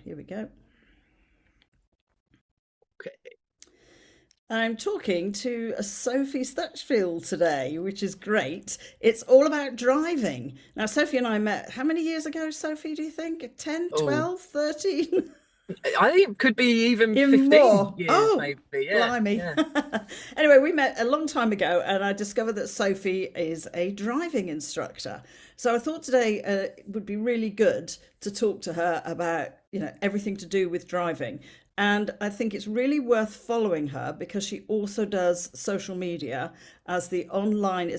Here we go. Okay. I'm talking to a Sophie Stuchfield today, which is great. It's all about driving. Now, Sophie and I met how many years ago, Sophie, do you think? 10, Oh, 12, 13? I think it could be even Even 15 more. years, Oh, maybe. Yeah, blimey. yeah. Anyway, we met a long time ago, and I discovered that Sophie is a driving instructor. So I thought today it would be really good to talk to her about, everything to do with driving. And I think it's really worth following her because she also does social media as it's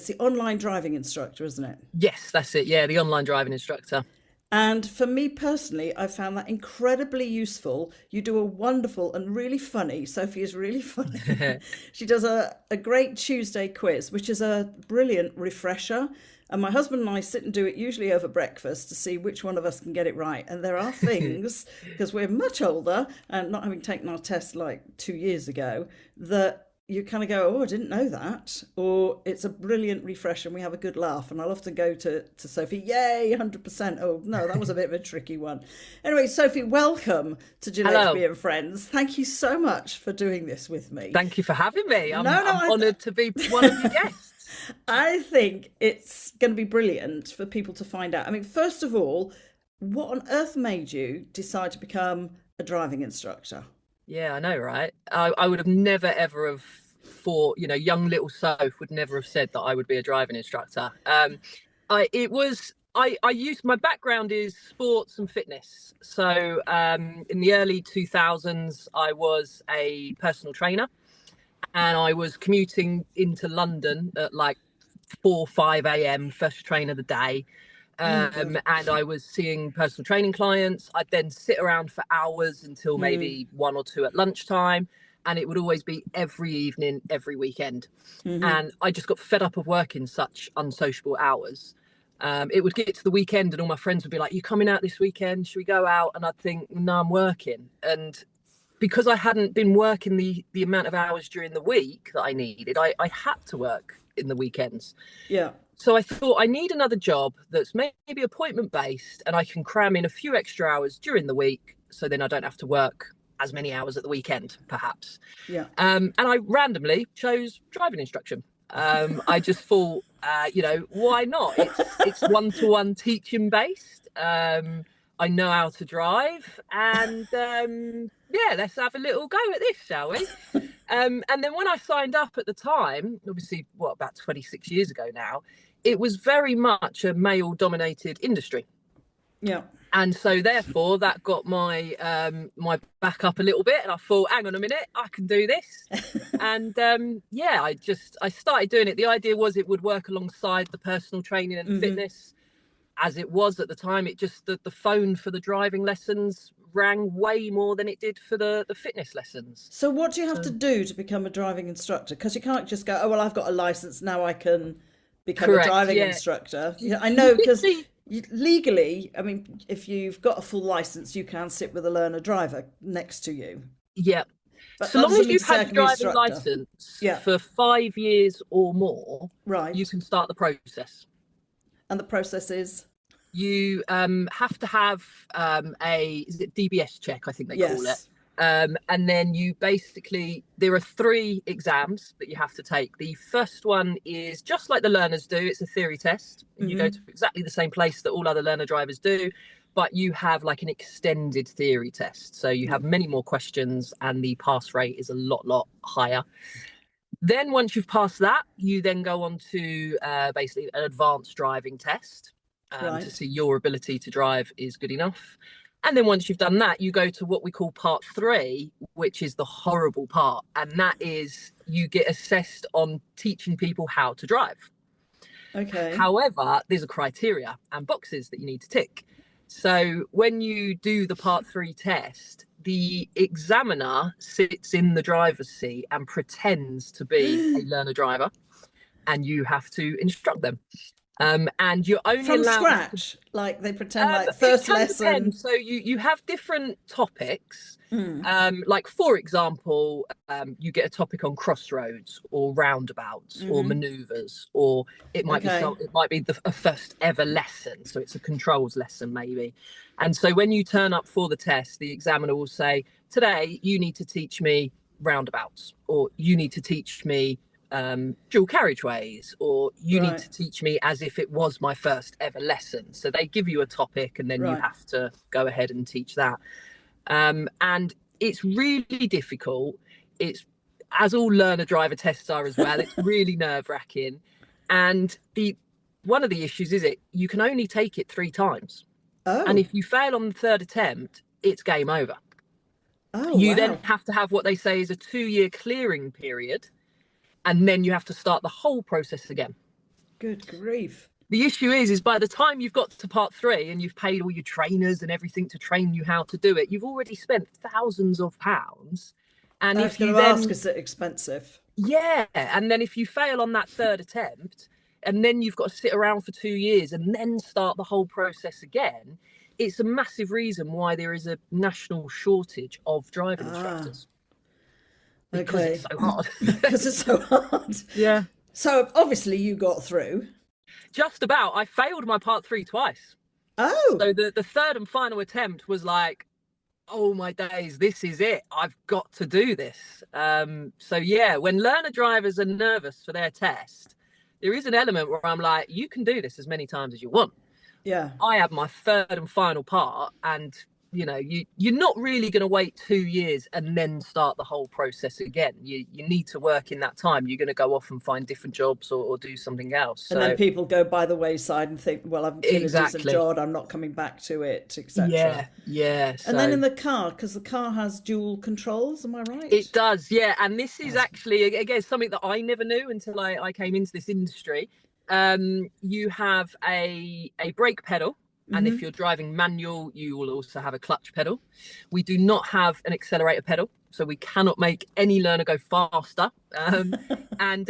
the online driving instructor, isn't it? Yes, that's it. Yeah, the online driving instructor. And for me personally, I found that incredibly useful. You do a wonderful and really funny, Sophie is really funny. She does a great Tuesday quiz, which is a brilliant refresher. And my husband and I sit and do it usually over breakfast to see which one of us can get it right. And there are things, because we're much older and not having taken our test like 2 years ago, that you kind of go, oh, I didn't know that. Or it's a brilliant refresher and we have a good laugh. And I'll often go to Sophie, yay, 100%. Oh, no, that was a bit of a tricky one. Anyway, Sophie, welcome to GillHB Hello. and Friends. Thank you so much for doing this with me. Thank you for having me. No, no, I'm honoured to be one of your guests. I think it's going to be brilliant for people to find out. I mean, first of all, what on earth made you decide to become a driving instructor? Yeah, I know, right? I would have never ever have thought, young little Soph would never have said that I would be a driving instructor. I used my background is sports and fitness. So in the early 2000s, I was a personal trainer and I was commuting into London at like 4, 5 a.m. first train of the day. Oh, God. And I was seeing personal training clients. I'd then sit around for hours until maybe 1 or 2 at lunchtime. And it would always be every evening, every weekend. And I just got fed up of working such unsociable hours. It would get to the weekend and all my friends would be like, you coming out this weekend? Should we go out? And I'd think, no, I'm working. And because I hadn't been working the amount of hours during the week that I needed, I had to work in the weekends. Yeah. So I thought I need another job that's maybe appointment based and I can cram in a few extra hours during the week so then I don't have to work as many hours at the weekend, perhaps. Yeah. And I randomly chose driving instruction. I just thought, why not? It's one-to-one teaching based. I know how to drive and yeah, let's have a little go at this, shall we? And then when I signed up at the time, obviously, about 26 years ago now, it was very much a male-dominated industry. Yeah. And so therefore that got my my back up a little bit and I thought, hang on a minute, I can do this. And I started doing it. The idea was it would work alongside the personal training and fitness. As it was at the time, it just the phone for the driving lessons rang way more than it did for the fitness lessons. So what do you have to So do to become a driving instructor? Because you can't just go, oh, well, I've got a license, now I can become a correct, driving yeah. instructor. You, Yeah, I you know, because literally legally, I mean, if you've got a full license, you can sit with a learner driver next to you. yeah. But So that long doesn't as mean you've to say I had can your be an driving instructor. license Yeah, for 5 years or more, you right. can start the process. And the process is? You have to have is it DBS check, I think they call it. Yes. And then there are 3 exams that you have to take. The first one is just like the learners do. It's a theory test. And you go to exactly the same place that all other learner drivers do, but you have like an extended theory test. So you Yeah. have many more questions and the pass rate is a lot higher. Then once you've passed that, you then go on to basically an advanced driving test to Right. see your ability to drive is good enough. And then once you've done that, you go to what we call part 3, which is the horrible part. And that is you get assessed on teaching people how to drive. Okay. However, there's a criteria and boxes that you need to tick. So when you do the part 3 test, the examiner sits in the driver's seat and pretends to be a learner driver, and you have to instruct them. And you're only From allowed to, scratch, like they pretend like it first can depend. lesson. So you have different topics. Like for example, you get a topic on crossroads or roundabouts or manoeuvres, or it might be Okay. it might be a first ever lesson. So it's a controls lesson maybe. And so when you turn up for the test, the examiner will say, today you need to teach me roundabouts, or you need to teach me dual carriageways, or you need Right. to teach me as if it was my first ever lesson. So they give you a topic and then you Right. have to go ahead and teach that. And it's really difficult. It's, as all learner driver tests are as well, it's really nerve-wracking. And one of the issues is you can only take it 3 times. And Oh. if you fail on the 3rd attempt, it's game over. Oh, You then wow. have to have what they say is a 2-year clearing period, and then you have to start the whole process again. Good grief. The issue is by the time you've got to part 3 and you've paid all your trainers and everything to train you how to do it, you've already spent thousands of pounds. And I was if going you to then, ask, is it expensive? yeah, and then if you fail on that 3rd attempt, and then you've got to sit around for 2 years and then start the whole process again, it's a massive reason why there is a national shortage of driving instructors. Because Okay. it's so hard. Because it's so hard. Yeah. So obviously you got through. Just about. I failed my part 3 twice. Oh. So the 3rd and final attempt was like, oh my days, this is it. I've got to do this. So yeah, when learner drivers are nervous for their test, there is an element where I'm like, you can do this as many times as you want. Yeah. I had my 3rd and final part, and you're not really going to wait 2 years and then start the whole process again. You need to work in that time. You're going to go off and find different jobs or do something else. And then people go by the wayside and think, well, I'm in a decent job, I'm not coming back to it, etc. Yeah. And then in the car, because the car has dual controls, am I right? It does, yeah. And this is actually, again, something that I never knew until I came into this industry. You have a brake pedal. And if you're driving manual, you will also have a clutch pedal. We do not have an accelerator pedal, so we cannot make any learner go faster. And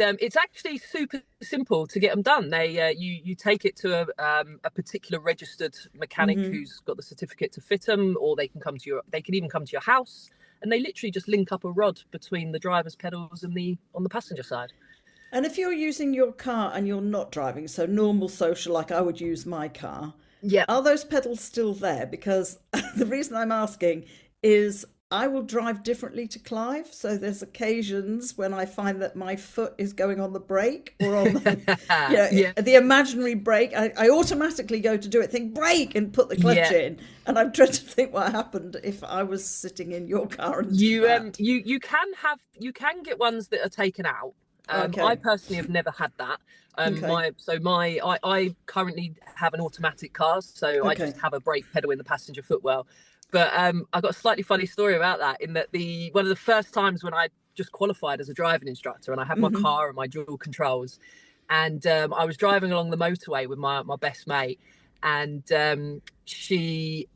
it's actually super simple to get them done. You take it to a particular registered mechanic who's got the certificate to fit them, or they can even come to your house, and they literally just link up a rod between the driver's pedals and on the passenger side. And if you're using your car and you're not driving, so normal social, like I would use my car, yeah, are those pedals still there? Because the reason I'm asking is I will drive differently to Clive. So there's occasions when I find that my foot is going on the brake or on the imaginary brake. I automatically go to do it, think brake and put the clutch in. And I'm trying to think what happened if I was sitting in your car. And you can get ones that are taken out. Okay. I personally have never had that. I currently have an automatic car, so I just have a brake pedal in the passenger footwell. But I've got a slightly funny story about that, in that one of the first times when I just qualified as a driving instructor and I had my car and my dual controls, and I was driving along the motorway with my best mate, and she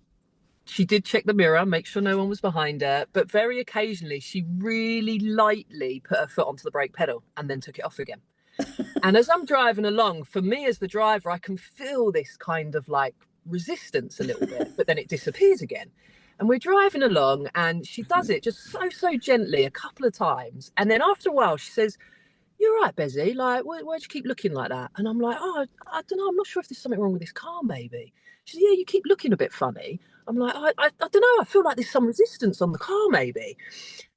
did check the mirror, make sure no one was behind her, but very occasionally she really lightly put her foot onto the brake pedal and then took it off again. And as I'm driving along, for me as the driver, I can feel this kind of like resistance a little bit, but then it disappears again. And we're driving along and she does it just so gently a couple of times. And then after a while, she says, "You're right, Bezzy, like, why'd you keep looking like that?" And I'm like, "Oh, I don't know, I'm not sure if there's something wrong with this car, maybe." She said, "Yeah, you keep looking a bit funny." I'm like, I don't know, I feel like there's some resistance on the car, maybe.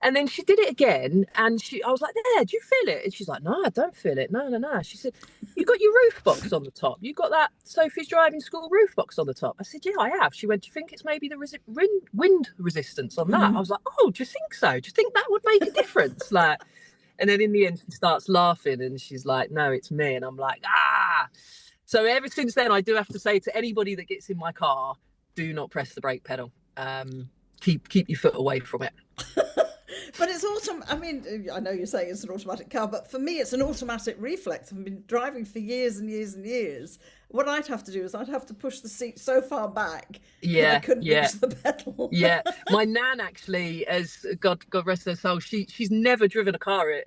And then she did it again, and I was like, "There, do you feel it?" And she's like, "No, I don't feel it. No." She said, "You got your roof box on the top. You got that Sophie's driving school roof box on the top." I said, "Yeah, I have." She went, "Do you think it's maybe the wind resistance on that?" I was like, "Oh, do you think so? Do you think that would make a difference?" Like, and then in the end, she starts laughing and she's like, "No, it's me." And I'm like, ah. So ever since then, I do have to say to anybody that gets in my car, do not press the brake pedal. Keep your foot away from it. But it's I mean, I know you're saying it's an automatic car, but for me, it's an automatic reflex. I've been driving for years and years and years. What I'd have to do is I'd have to push the seat so far back that I couldn't reach the pedal. Yeah, my nan actually, as God rest her soul, she's never driven a car,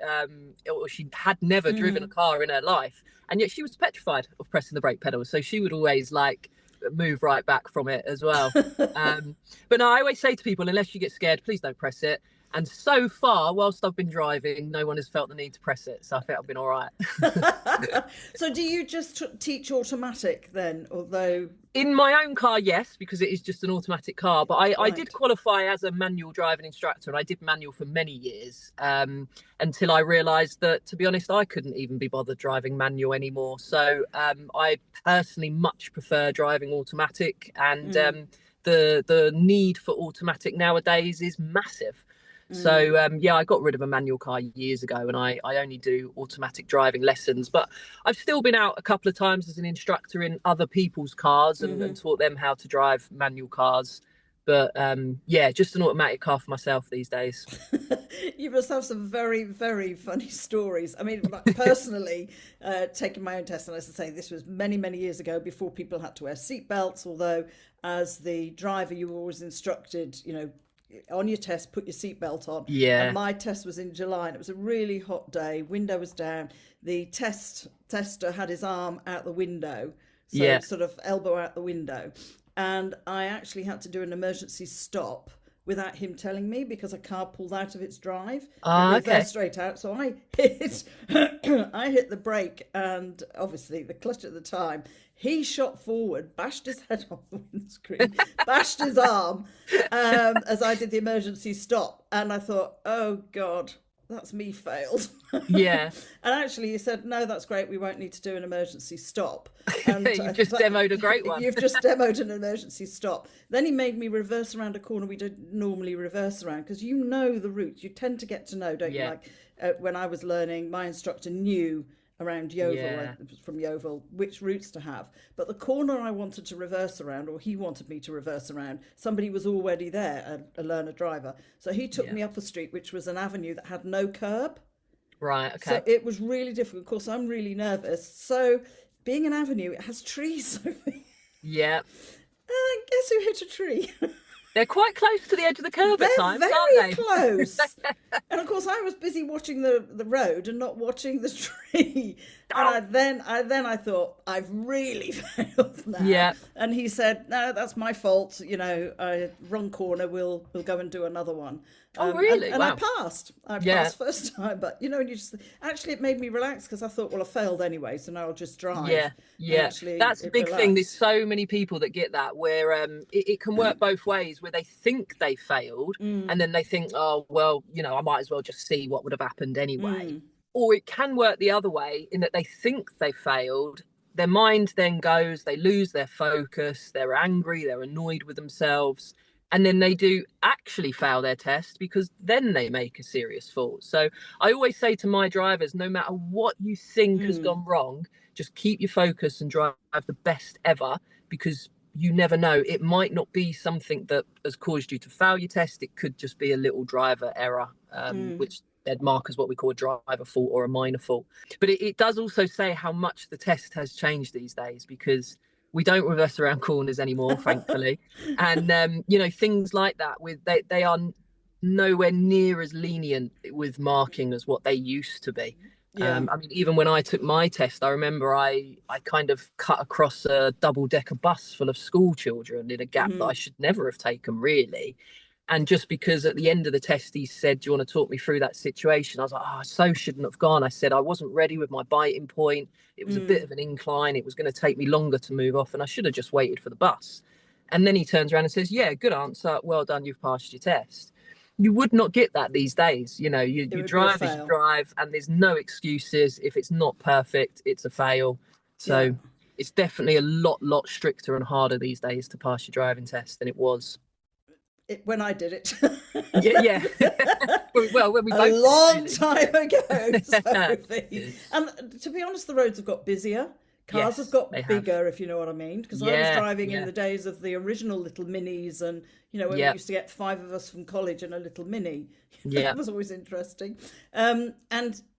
or she had never driven a car in her life. and yet she was petrified of pressing the brake pedal, so she would always like move right back from it as well. But no, I always say to people, unless you get scared, please don't press it. And so far, whilst I've been driving, no one has felt the need to press it, so I think I've been all right. So do you just teach automatic then, although? In my own car, yes, because it is just an automatic car. But I Right. did qualify as a manual driving instructor, and I did manual for many years, until I realised that, to be honest, I couldn't even be bothered driving manual anymore. So I personally much prefer driving automatic, and the need for automatic nowadays is massive. So yeah, I got rid of a manual car years ago, and I only do automatic driving lessons. But I've still been out a couple of times as an instructor in other people's cars and taught them how to drive manual cars. But yeah, just an automatic car for myself these days. You must have some very, very funny stories. I mean, like, personally, taking my own test, and as I say, this was many, many years ago before people had to wear seatbelts, although as the driver, you were always instructed, you know, on your test, put your seatbelt on. Yeah. And my test was in July, and it was a really hot day. Window was down. The tester had his arm out the window, so sort of elbow out the window. And I actually had to do an emergency stop without him telling me, because a car pulled out of its drive and reversed straight out. So I hit the brake, and obviously the clutch at the time. He shot forward, bashed his head on the windscreen, bashed his arm as I did the emergency stop. And I thought, oh God, that's me failed. Yeah. And actually he said, no, that's great, we won't need to do an emergency stop. And You've just demoed a great one. You've just demoed an emergency stop. Then he made me reverse around a corner we don't normally reverse around, because you know the routes. You tend to get to know, don't you? Like when I was learning, my instructor knew around Yeovil, from Yeovil, which routes to have. But the corner I wanted to reverse around, or he wanted me to reverse around, somebody was already there, a learner driver. So he took me up a street, which was an avenue that had no curb. Right, okay. So it was really difficult. Of course, I'm really nervous. So being an avenue, it has trees, Sophie. Yeah. Guess who hit a tree? They're quite close to the edge of the curb at times, very aren't they? close. And of course, I was busy watching the road and not watching the tree. And I thought, I've really failed now. Yeah. And he said, no, that's my fault. You know, wrong corner. We'll go and do another one. Oh, really? And wow. I passed first time. But, you know, actually it made me relax, because I thought, well, I failed anyway, so now I'll just drive. Yeah. That's a big thing. There's so many people that get that, where it can work both ways, where they think they failed and then they think, oh, well, you know, I might as well just see what would have happened anyway. Or it can work the other way, in that they think they failed. Their mind then goes, they lose their focus, they're angry, they're annoyed with themselves. And then they do actually fail their test, because then they make a serious fault. So I always say to my drivers, no matter what you think has gone wrong, just keep your focus and drive the best ever, because you never know. It might not be something that has caused you to fail your test. It could just be a little driver error, which they'd mark as what we call a driver fault or a minor fault. But it does also say how much the test has changed these days, because we don't reverse around corners anymore, thankfully. And, you know, things like that, they are nowhere near as lenient with marking as what they used to be. I mean, even when I took my test, I remember I kind of cut across a double-decker bus full of school children in a gap that I should never have taken, really. And just because at the end of the test, he said, do you want to talk me through that situation? I was like, oh, I so shouldn't have gone. I said, I wasn't ready with my biting point. It was a bit of an incline. It was going to take me longer to move off, and I should have just waited for the bus. And then he turns around and says, yeah, good answer. Well done. You've passed your test. You would not get that these days. You know, you drive as you drive, and there's no excuses. If it's not perfect, it's a fail. So it's definitely a lot stricter and harder these days to pass your driving test than it was. When I did it. yeah. Well, when we both a long time ago, Sophie. And to be honest, the roads have got busier. Cars have got bigger, if you know what I mean. Because I was driving in the days of the original little minis, and, you know, when we used to get 5 of us from college in a little mini. That was always interesting. And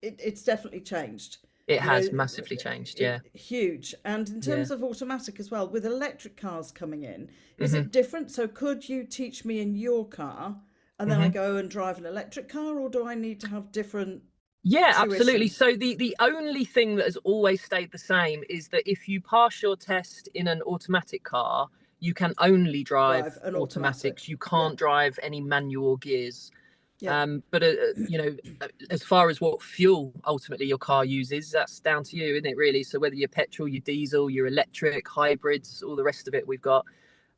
it's definitely changed. It has massively changed, huge. And in terms of automatic as well, with electric cars coming in, is it different? So could you teach me in your car, and then I go and drive an electric car, or do I need to have different Yeah, absolutely. tuition? So the only thing that has always stayed the same is that if you pass your test in an automatic car, you can only drive Drive an automatic. automatics. You Yeah, can't drive any manual gears. yeah. But as far as what fuel ultimately your car uses, that's down to you, isn't it? Really. So whether you're petrol, your diesel, your electric, hybrids, all the rest of it, we've got.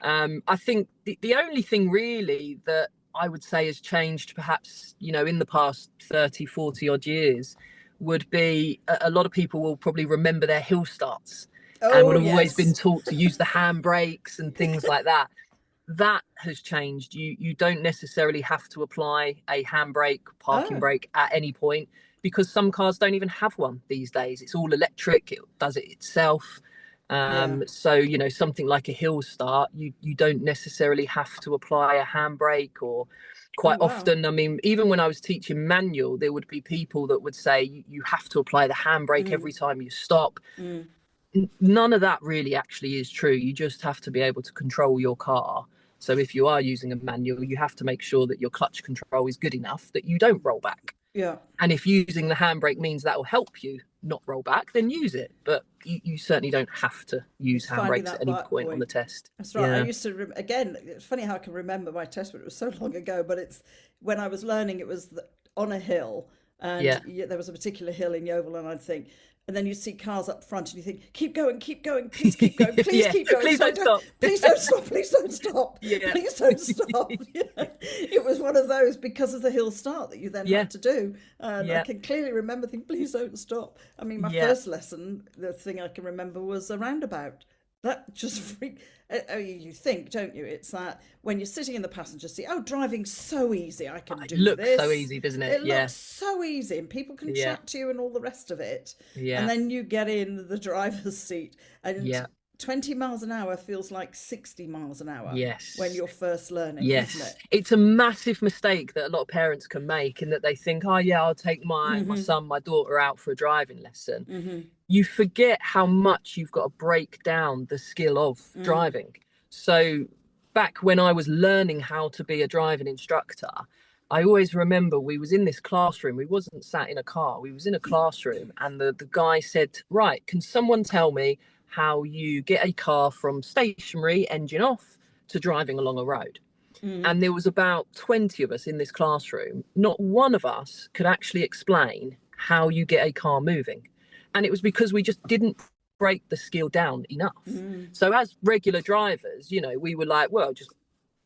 I think the only thing really that I would say has changed, perhaps, in the past 30, 40 odd years, would be a lot of people will probably remember their hill starts and Oh will have always been yes. taught to use the handbrakes and things like that. That has changed. You don't necessarily have to apply a handbrake, parking Oh brake at any point, because some cars don't even have one these days. It's all electric. It does it itself. yeah. So something like a hill start, you don't necessarily have to apply a handbrake. Or Oh quite wow. often, I mean, even when I was teaching manual, there would be people that would say you have to apply the handbrake every Mm, time you stop. mm. None of that really actually is true. You just have to be able to control your car. So if you are using a manual, you have to make sure that your clutch control is good enough that you don't roll back. Yeah. And if using the handbrake means that will help you not roll back, then use it. But you certainly don't have to use It's finding handbrakes at that any right point on the point. test. That's right. I Yeah. used to again. It's funny how I can remember my test, but it was so long ago. But it's when I was learning, it was on a hill, and Yeah. there was a particular hill in Yeovil, and I'd think, and then you see cars up front, and you think, keep going, please keep going, please Yeah. keep going. Please So don't stop. please don't stop, please don't stop, Yeah. please don't stop. Yeah. It was one of those because of the hill start that you then Yeah. had to do, and I Yeah. can clearly remember thinking, please don't stop. I mean, my Yeah. first lesson, the thing I can remember was a roundabout. That just freak. You think, don't you? It's that when you're sitting in the passenger seat. Oh, driving's so easy. I can It do looks so this. easy, doesn't it? It Yeah. looks so easy, and people can Yeah. chat to you and all the rest of it. And Yeah. then you get in the driver's seat, and Yeah. 20 miles an hour feels like 60 miles an hour when Yes. you're first learning, doesn't Yes, it? it's a massive mistake that a lot of parents can make, in that they think, oh yeah, I'll take my Mm-hmm. son, my daughter out for a driving lesson. Mm-hmm. You forget how much you've got to break down the skill of Mm. driving. So back when I was learning how to be a driving instructor, I always remember we was in this classroom. We wasn't sat in a car. We was in a classroom, and the guy said, right, can someone tell me how you get a car from stationary, engine off, to driving along a road? Mm. And there was about 20 of us in this classroom. Not one of us could actually explain how you get a car moving. And it was because we just didn't break the skill down enough. Mm. So as regular drivers, we were like, well, just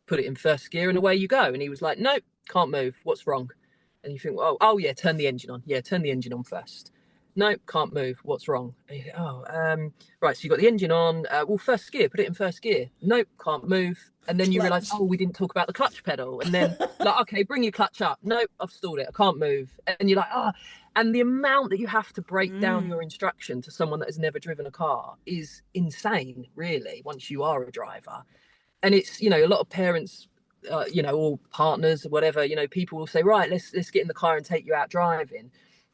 put it in first gear and away you go. And he was like, nope, can't move, what's wrong? And you think, oh yeah, turn the engine on. Yeah, turn the engine on first. Nope, can't move, what's wrong? And you think, right, so you got the engine on. Well, first gear, put it in first gear. Nope, can't move. And then you realize, Clutch. oh, we didn't talk about the clutch pedal. And then like, okay, bring your clutch up. Nope, I've stalled it, I can't move. And you're like, and the amount that you have to break down your Mm. instruction to someone that has never driven a car is insane, really, once you are a driver. And it's, a lot of parents, or partners or whatever, people will say, right, let's get in the car and take you out driving.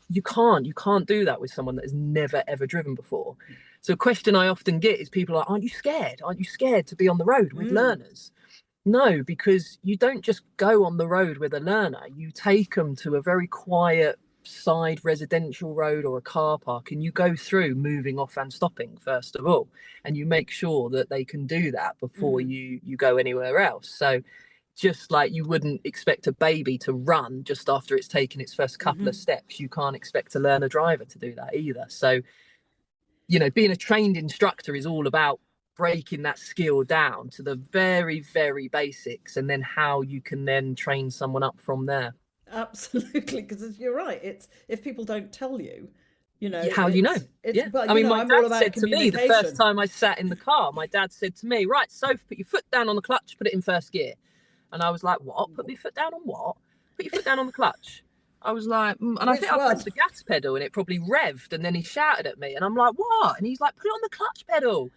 You can't do that with someone that has never ever driven before. So a question I often get is, people are like, aren't you scared to be on the road with Mm. learners? No, because you don't just go on the road with a learner. You take them to a very quiet side residential road or a car park, and you go through moving off and stopping first of all, and you make sure that they can do that before Mm. you go anywhere else. So just like you wouldn't expect a baby to run just after it's taken its first couple of Mm-hmm. steps, you can't expect to learn a driver to do that either. So being a trained instructor is all about breaking that skill down to the very, very basics, and then how you can then train someone up from there. Absolutely, because you're right. It's if people don't tell you, How do you know? it's Yeah. well, I mean, my I'm all dad about said to me the first communication. time I sat in the car, my dad said to me, right, Soph, put your foot down on the clutch, put it in first gear. And I was like, what? Put my foot down on what? Put your foot down on the clutch. I was like, and I Which think I one? pressed the gas pedal and it probably revved. And then he shouted at me, and I'm like, what? And he's like, put it on the clutch pedal.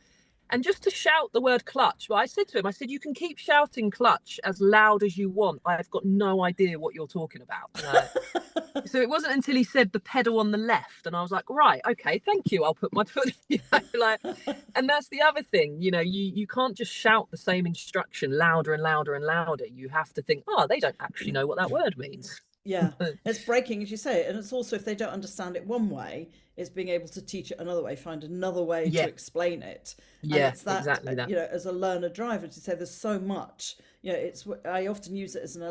And just to shout the word clutch, well, I said to him, I said, you can keep shouting clutch as loud as you want. I've got no idea what you're talking about. So it wasn't until he said the pedal on the left, and I was like, right, okay, thank you. I'll put my foot, like, and that's the other thing, you can't just shout the same instruction louder and louder and louder. You have to think, oh, they don't actually know what that word means. Yeah, it's breaking, as you say, and it's also if they don't understand it one way, it's being able to teach it another way, find another way to Yeah, explain it, and yeah, it's that exactly that. as a learner driver to say there's so much. It's I often use it as an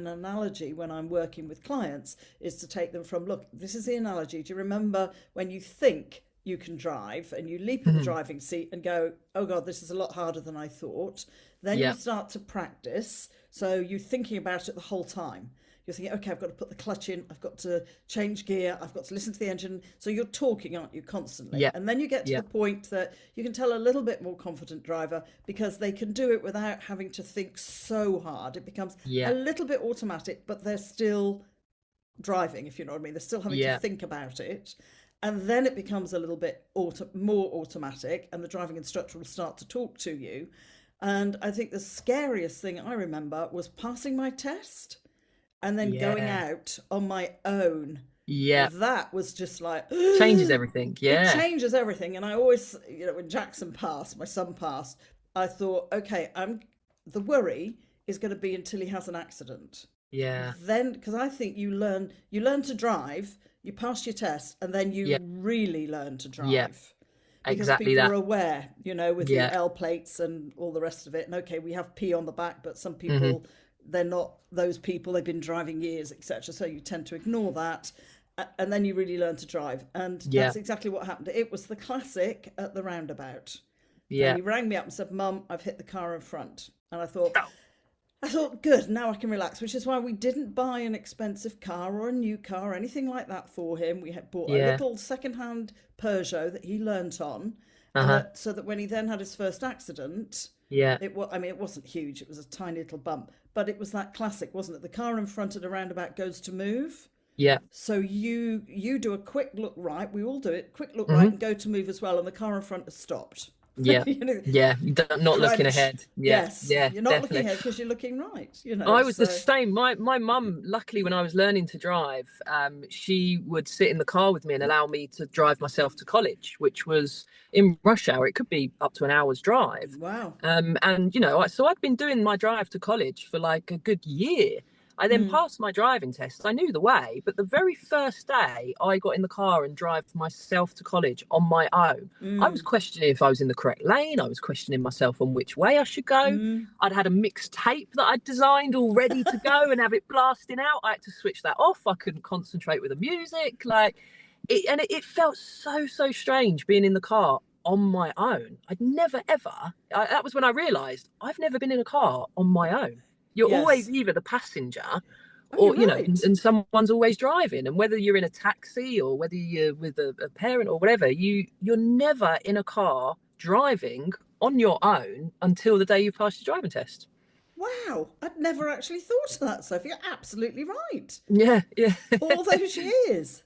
analogy when I'm working with clients is to take them from look, this is the analogy. Do you remember when you think you can drive and you leap in the Mhm. driving seat and go, oh God, this is a lot harder than I thought. Then you Yeah, start to practice. So you're thinking about it the whole time. You're thinking, okay, I've got to put the clutch in, I've got to change gear, I've got to listen to the engine. So you're talking, aren't you, constantly? yeah, And then you get to yeah, the point that you can tell a little bit more confident driver because they can do it without having to think so hard. It becomes a yeah, little bit automatic, but they're still driving, if you know what I mean. They're still having to yeah, think about it. And then it becomes a little bit more automatic, and the driving instructor will start to talk to you. And I think the scariest thing I remember was passing my test and then going yeah, out on my own. yeah. That was just like, Changes everything. it Yeah, changes everything. And I always, when Jackson passed, my son passed, I thought, okay, the worry is going to be until he has an accident. yeah, Then, because I think you learn to drive, you pass your test, and then you yeah, really learn to yeah. drive because Exactly people are that. aware, with the Yeah, L plates and all the rest of it. And okay, we have P on the back, but some hmm, people, they're not those people. They've been driving years, etc. So you tend to ignore that, and then you really learn to drive. And yeah, that's exactly what happened. It was the classic at the roundabout. And yeah. he rang me up and said, "Mum, I've hit the car in front." And I thought, good, now I can relax, which is why we didn't buy an expensive car or a new car or anything like that for him. We had bought a Yeah. little second-hand Peugeot that he learnt on, and Uh-huh. that so that when he then had his first accident, Yeah. I mean, it wasn't huge; it was a tiny little bump, but it was that classic, wasn't it? The car in front at a roundabout goes to move, Yeah. so you do a quick look right. We all do it. Quick look right Hmm. and go to move as well, and the car in front has stopped. Yeah. you know, Yeah. Not looking crunch. ahead. Yeah. Yes, Yeah. you're not looking Definitely. ahead because you're looking right. I was the So. same. My mum, luckily, when I was learning to drive, she would sit in the car with me and allow me to drive myself to college, which was in rush hour. It could be up to an hour's drive. Wow. And so I'd been doing my drive to college for like a good year. I then Mm, passed my driving test. I knew the way, but the very first day I got in the car and drove myself to college on my own, I was mm, questioning if I was in the correct lane. I was questioning myself on which way I should go. mm. I'd had a mixed tape that I'd designed all ready to go and have it blasting out. I had to switch that off. I couldn't concentrate with the music. It felt so strange being in the car on my own. I'd never ever. That was when I realised I've never been in a car on my own. You're always Yes. either the passenger, Oh, or you're right. and someone's always driving. And whether you're in a taxi or whether you're with a parent or whatever, you're never in a car driving on your own until the day you pass your driving test. Wow. I'd never actually thought of that, Sophie. You're absolutely right. Yeah, yeah. All those years.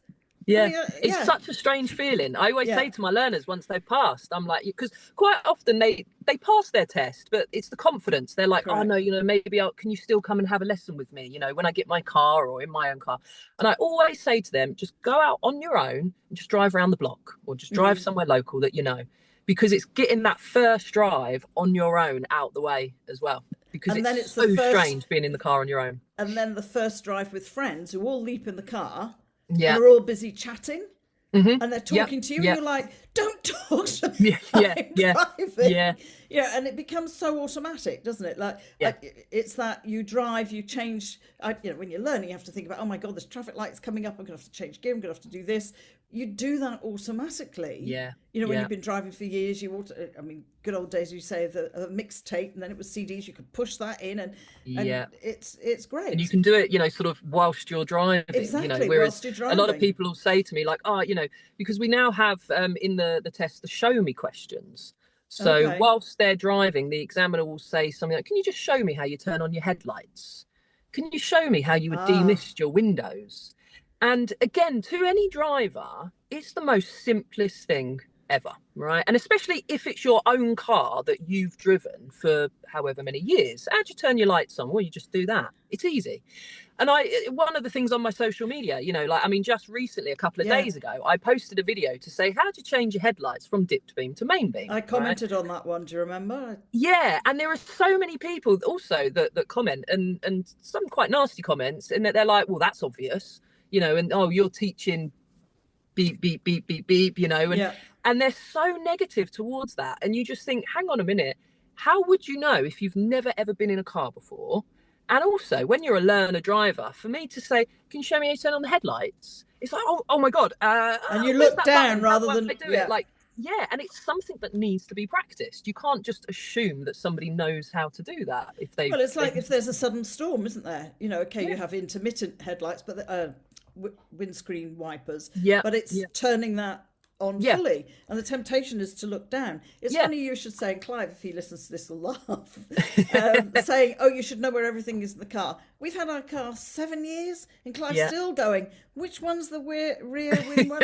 I Yeah, mean, it's yeah, such a strange feeling. I always yeah, say to my learners once they've passed, I'm like, because quite often they pass their test, but it's the confidence. They're like, oh no, correct. maybe can you still come and have a lesson with me? When I get my car or in my own car. And I always say to them, just go out on your own and just drive around the block or just drive Mm. somewhere local that you know, because it's getting that first drive on your own out the way as well. Because And then it's it's the so first, strange being in the car on your own. and then the first drive with friends who all leap in the car and Yeah. are all busy chatting Hmm. and they're Yep. talking to you and Yep. you're like, don't talk to me, Yeah. Yeah. I'm Yeah. driving. Yeah. And it becomes so automatic, doesn't it? Yeah. It's that you drive, you change. When you're learning, you have to think about, oh my god, this traffic light's coming up, I'm gonna have to change gear, I'm gonna have to do this. You do that automatically. Yeah. When Yeah. you've been driving for years, I mean, good old days, you say the mixed tape, and then it was CDs. You could push that in, and Yeah. it's And you great. can do it, sort of whilst you're driving, Exactly, whereas whilst you're a lot of driving. people will say to me, like, oh, because we now have in the test the show me questions. So Okay. whilst they're driving, the examiner will say something like, can you just show me how you turn on your headlights? Can you show me how you would Ah, demist your windows? And again, to any driver, it's the most simplest thing ever, right? And especially if it's your own car that you've driven for however many years. How'd you turn your lights on? Well, you just do that. It's easy. And one of the things on my social media, just recently, a couple of days ago, I posted a video to say, how do you change your headlights from dipped beam to main beam? I commented on that one. Do you remember? Yeah. And there are so many people also that comment, and some quite nasty comments, and that they're like, well, that's obvious, and, oh, you're teaching beep, beep, beep, beep, beep, and they're so negative towards that. And you just think, hang on a minute, how would you know if you've never, ever been in a car before? And also, when you're a learner driver, for me to say, can you show me how to turn on the headlights? It's like, oh my God. And you look down rather than... do it? Like, yeah, and it's something that needs to be practiced. You can't just assume that somebody knows how to do that. Well, it's like if there's a sudden storm, isn't there? You have intermittent headlights, but windscreen wipers. Yeah. But it's turning that on fully, and the temptation is to look down. It's funny you should say, and Clive, if he listens to this, will laugh, saying, oh, you should know where everything is in the car. We've had our car 7 years, and Clive's still going, which one's the rear wing one?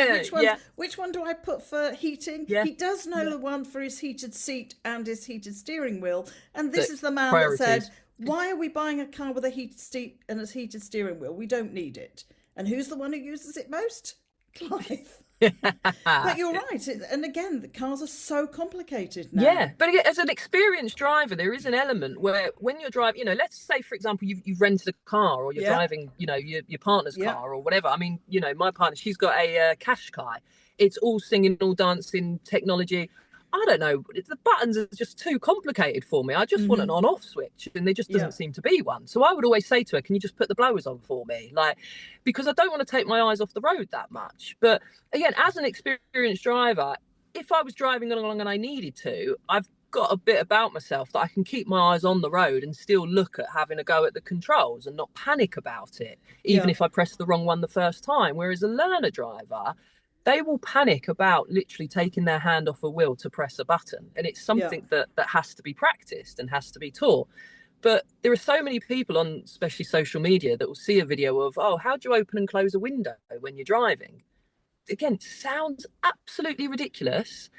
Which one do I put for heating? He does know the one for his heated seat and his heated steering wheel, and this is the man that said, why are we buying a car with a heated seat and a heated steering wheel? We don't need it. And who's the one who uses it most? Clive. But you're right, and again, the cars are so complicated now. Yeah, but as an experienced driver, there is an element where when you're driving, let's say, for example, you've rented a car, or you're driving, your partner's car or whatever. I mean, my partner, she's got a Qashqai. It's all singing, all dancing technology. I don't know, the buttons are just too complicated for me. I just want an on-off switch, and there just doesn't seem to be one. So I would always say to her, can you just put the blowers on for me? Because I don't want to take my eyes off the road that much. But again, as an experienced driver, if I was driving along and I needed to, I've got a bit about myself that I can keep my eyes on the road and still look at having a go at the controls and not panic about it, even if I press the wrong one the first time. Whereas a learner driver, they will panic about literally taking their hand off a wheel to press a button. And it's something that has to be practiced and has to be taught. But there are so many people on especially social media that will see a video of, oh, how do you open and close a window when you're driving? Again, it sounds absolutely ridiculous,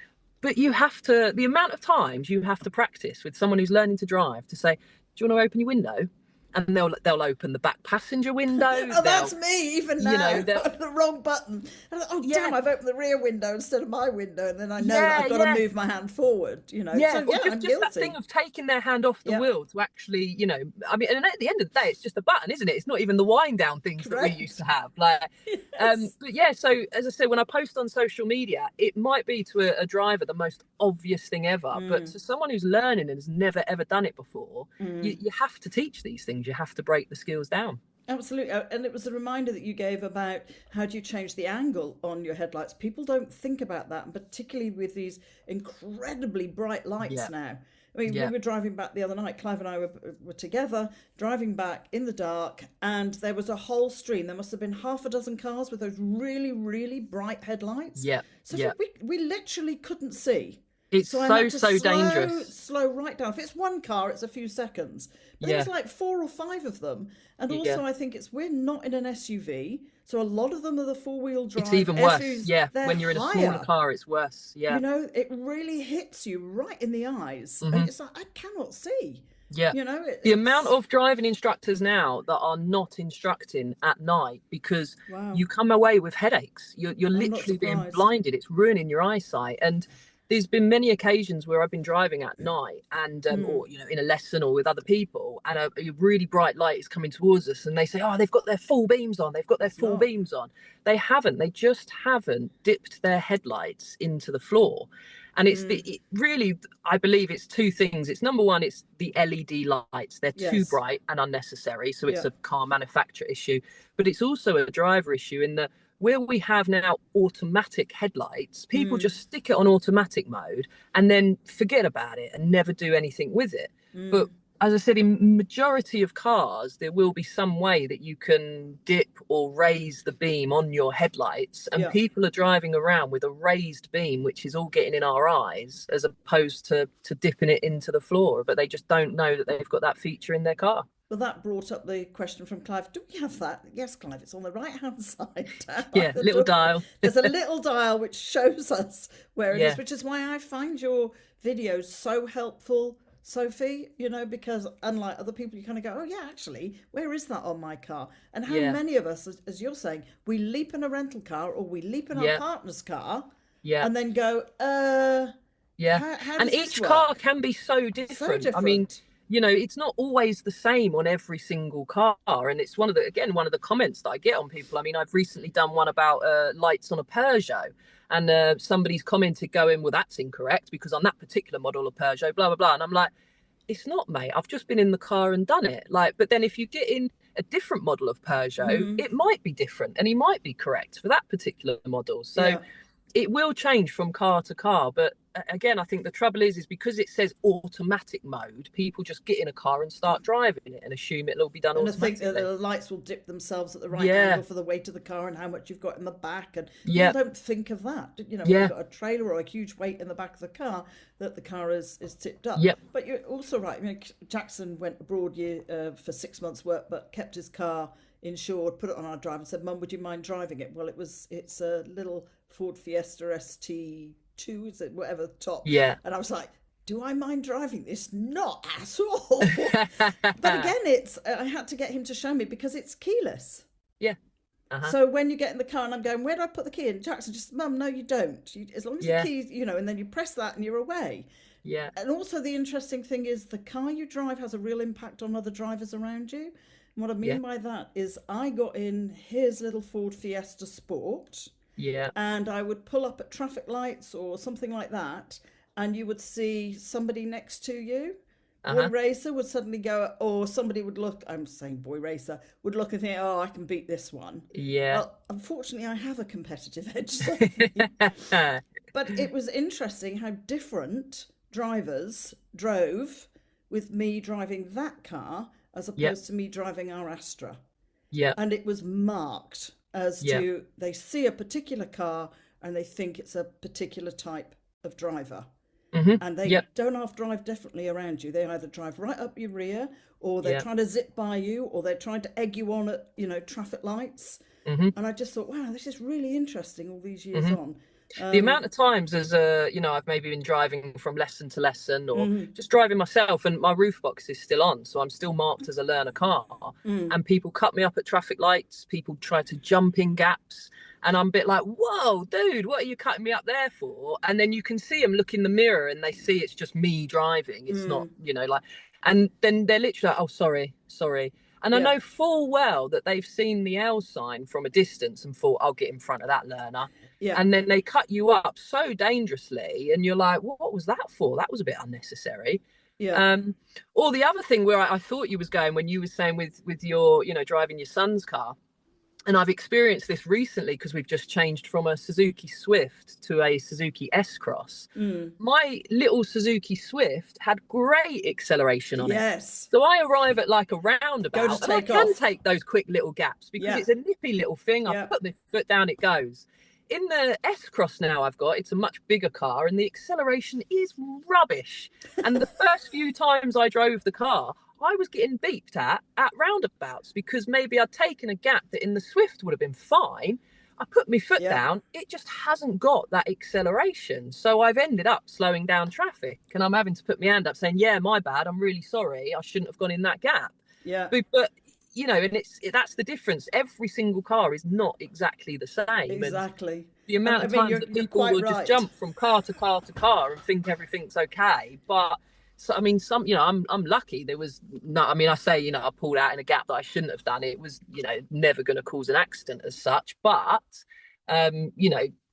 but you have to, the amount of times you have to practice with someone who's learning to drive to say, do you want to open your window? And they'll open the back passenger window. Oh, that's me, even now. The wrong button. Damn, I've opened the rear window instead of my window, and then I know that I've got to move my hand forward, Yeah, So, I'm guilty. That thing of taking their hand off the wheel to actually, and at the end of the day, it's just a button, isn't it? It's not even the wind down things that we used to have. But so as I said, when I post on social media, it might be to a driver the most obvious thing ever, but to someone who's learning and has never ever done it before, you have to teach these things. You have to break the skills down. Absolutely. And it was a reminder that you gave about how do you change the angle on your headlights. People don't think about that, and particularly with these incredibly bright lights now. I mean, we were driving back the other night, Clive and I were together, driving back in the dark, and there was a whole stream. There must have been half a dozen cars with those really, really bright headlights. So we literally couldn't see. It's so dangerous. Slow right down. If it's one car, it's a few seconds. But there's like 4 or 5 of them. And also, I think we're not in an SUV. So a lot of them are the 4-wheel drive. It's even worse. SUVs, When you're in a smaller car, it's worse. It really hits you right in the eyes. And it's like, I cannot see. The amount of driving instructors now that are not instructing at night because you come away with headaches. You're literally being blinded. It's ruining your eyesight. And there's been many occasions where I've been driving at night and or in a lesson or with other people, and a really bright light is coming towards us, and they say, oh, they've got their full beams on. They haven't. They just haven't dipped their headlights into the floor. And it's really, I believe it's 2 things. It's number one, it's the LED lights. They're too bright and unnecessary. So it's a car manufacturer issue, but it's also a driver issue in that where we have now automatic headlights, people just stick it on automatic mode and then forget about it and never do anything with it. But as I said, in majority of cars, there will be some way that you can dip or raise the beam on your headlights, and Yeah. people are driving around with a raised beam, which is all getting in our eyes, as opposed to dipping it into the floor. But they just don't know that they've got that feature in their car. Well, that brought up the question from Clive. Do we have that? Yes, Clive, it's on the right-hand side down by Yeah, the little door. dial. There's a little dial which shows us where it is, Yeah, which is why I find your videos so helpful, Sophie, because unlike other people, you kind of go, oh, yeah, actually, where is that on my car? And how yeah, many of us, as you're saying, we leap in a rental car or we leap in our yeah, partner's car yeah. and then go, Yeah. how And does this each car work? can be so So different. I mean, different. it's not always the same on every single car. And it's one of the comments that I get on people. I mean, I've recently done one about lights on a Peugeot. And somebody's commented going, well, that's incorrect because on that particular model of Peugeot, blah, blah, blah. And I'm like, it's not, mate. I've just been in the car and done it. Like, but then if you get in a different model of Peugeot, Mm, it might be different and he might be correct for that particular model. So yeah. it will change from car to car, but again, I think the trouble is because it says automatic mode, people just get in a car and start driving it and assume it'll all be done And I think that automatically. the lights will dip themselves at the right Yeah, angle for the weight of the car and how much you've got in the back. And people yeah, don't think of that. When you've yeah, got a trailer or a huge weight in the back of the car, that the car is tipped up. yep, But you're also right. Jackson went abroad for 6 months' work, but kept his car insured, put it on our drive, and said, "Mum, would you mind driving it?" Well, it's a little Ford Fiesta ST2, is it whatever the top? yeah. And I was like, do I mind driving this? Not at all. But again, I had to get him to show me because it's keyless. Yeah, uh-huh, So when you get in the car and I'm going, where do I put the key in? Jackson just, Mum, no, you don't. As long as the yeah, key, and then you press that and you're away. yeah, And also the interesting thing is the car you drive has a real impact on other drivers around you. And what I yeah, mean by that is I got in his little Ford Fiesta Sport yeah, and I would pull up at traffic lights or something like that, and you would see somebody next to you. Boy uh-huh, Racer would suddenly go, or somebody would look, I'm saying Boy Racer, would look and think, oh, I can beat this one. yeah. Well, unfortunately, I have a competitive edge, but it was interesting how different drivers drove with me driving that car as Yep, opposed to me driving our Astra. yep, And it was marked as yep, to they see a particular car and they think it's a particular type of driver. mm-hmm, And they yep, don't half drive definitely around you. They either drive right up your rear or they're yep, trying to zip by you or they're trying to egg you on at, traffic lights. mm-hmm, And I just thought, wow, this is really interesting all these years mm-hmm. on. The amount of times I've maybe been driving from lesson to lesson or Mm, just driving myself and my roof box is still on. So I'm still marked as a learner car. mm, And people cut me up at traffic lights. People try to jump in gaps. And I'm a bit like, whoa, dude, what are you cutting me up there for? And then you can see them look in the mirror and they see it's just me driving. It's not, mm, and then they're literally like, oh, sorry, sorry. And I yeah, know full well that they've seen the L sign from a distance and thought, I'll get in front of that learner. yeah, And then they cut you up so dangerously and you're like, what was that for? That was a bit unnecessary. yeah. um or the other thing where I thought you was going when you were saying with your driving your son's car, and I've experienced this recently because we've just changed from a Suzuki Swift to a Suzuki S-Cross. Mm, My little Suzuki Swift had great acceleration on it. yes. So I arrive at like a Go to roundabout and I take can off. take those quick little gaps because Yeah, it's a nippy little thing. I yeah, put my foot down, it goes. In the S-Cross now I've got, it's a much bigger car and the acceleration is rubbish. And the first few times I drove the car, I was getting beeped at roundabouts because maybe I'd taken a gap that in the Swift would have been fine. I put my foot yeah, down, it just hasn't got that acceleration. So I've ended up slowing down traffic and I'm having to put my hand up saying, yeah, my bad, I'm really sorry, I shouldn't have gone in that gap. yeah, But and that's the difference. Every single car is not exactly the same. And exactly. the And amount I of mean, times you're that you're people quite will just right. jump from car to car to car and think everything's okay. But so I mean, I'm lucky. There was no. I mean, I say I pulled out in a gap that I shouldn't have done. It was never going to cause an accident as such. But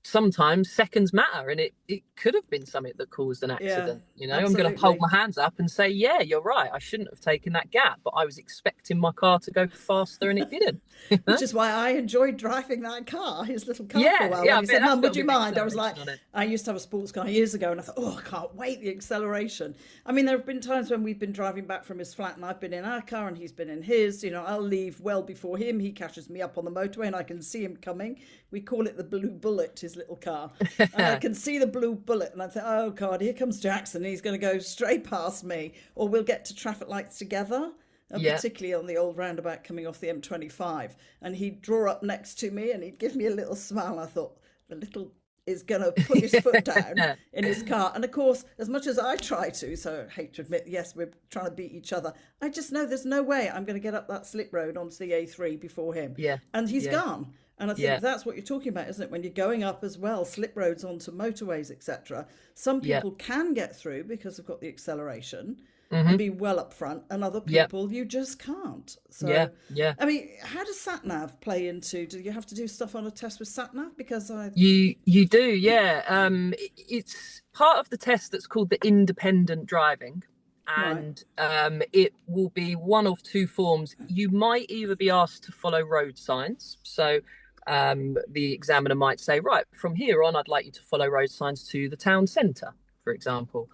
sometimes seconds matter, and it could have been something that caused an Yeah, accident. I'm going to hold absolutely. my hands up and say, yeah, you're right, I shouldn't have taken that gap, but I was expecting my car to go faster and it didn't. Which is why I enjoyed driving that car, his little car, for a Yeah, while. yeah, When I he bet said, that's "Mum, got would a you bit of mind?" I was like, acceleration on it. I used to have a sports car years ago, and I thought, "Oh, I can't wait, the acceleration." I mean, there have been times when we've been driving back from his flat, and I've been in our car, and he's been in his. I'll leave well before him. He catches me up on the motorway, and I can see him coming. We call it the blue bullet, his little car, and I can see the blue bullet, and I think, "Oh God, here comes Jackson. He's going to go straight past me, or we'll get to traffic lights together." And Yeah. particularly on the old roundabout coming off the M25. And he'd draw up next to me and he'd give me a little smile. I thought, the little is going to put his foot down in his car. And of course, as much as I try to, so I hate to admit, yes, we're trying to beat each other, I just know there's no way I'm going to get up that slip road onto the A3 before him. Yeah, And he's yeah, gone. And I think yeah, that's what you're talking about, isn't it? When you're going up as well, slip roads onto motorways, etc. Some yeah. people can get through because they've got the acceleration and Hmm. be well up front, and other Yeah, people you just can't. yeah, So, yeah. I mean, how does sat nav play into? Do you have to do stuff on a test with sat nav? Because I, You do, yeah. It's part of the test that's called the independent driving, right, and it will be one of two forms. You might either be asked to follow road signs, so the examiner might say, right, from here on, I'd like you to follow road signs to the town centre, for example.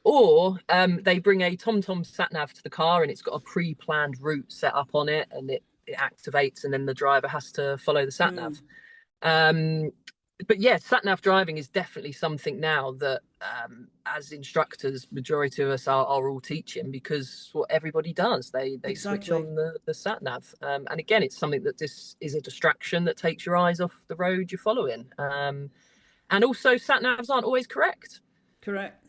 Or they bring a TomTom sat nav to the car, and it's got a pre-planned route set up on it, and it activates, and then the driver has to follow the sat nav. Um, but yeah, sat nav driving is definitely something now that, as instructors, majority of us are all teaching, because what everybody does, they switch exactly, on the sat nav, and again, it's something that this is a distraction that takes your eyes off the road you're following, and also sat navs aren't always correct. correct.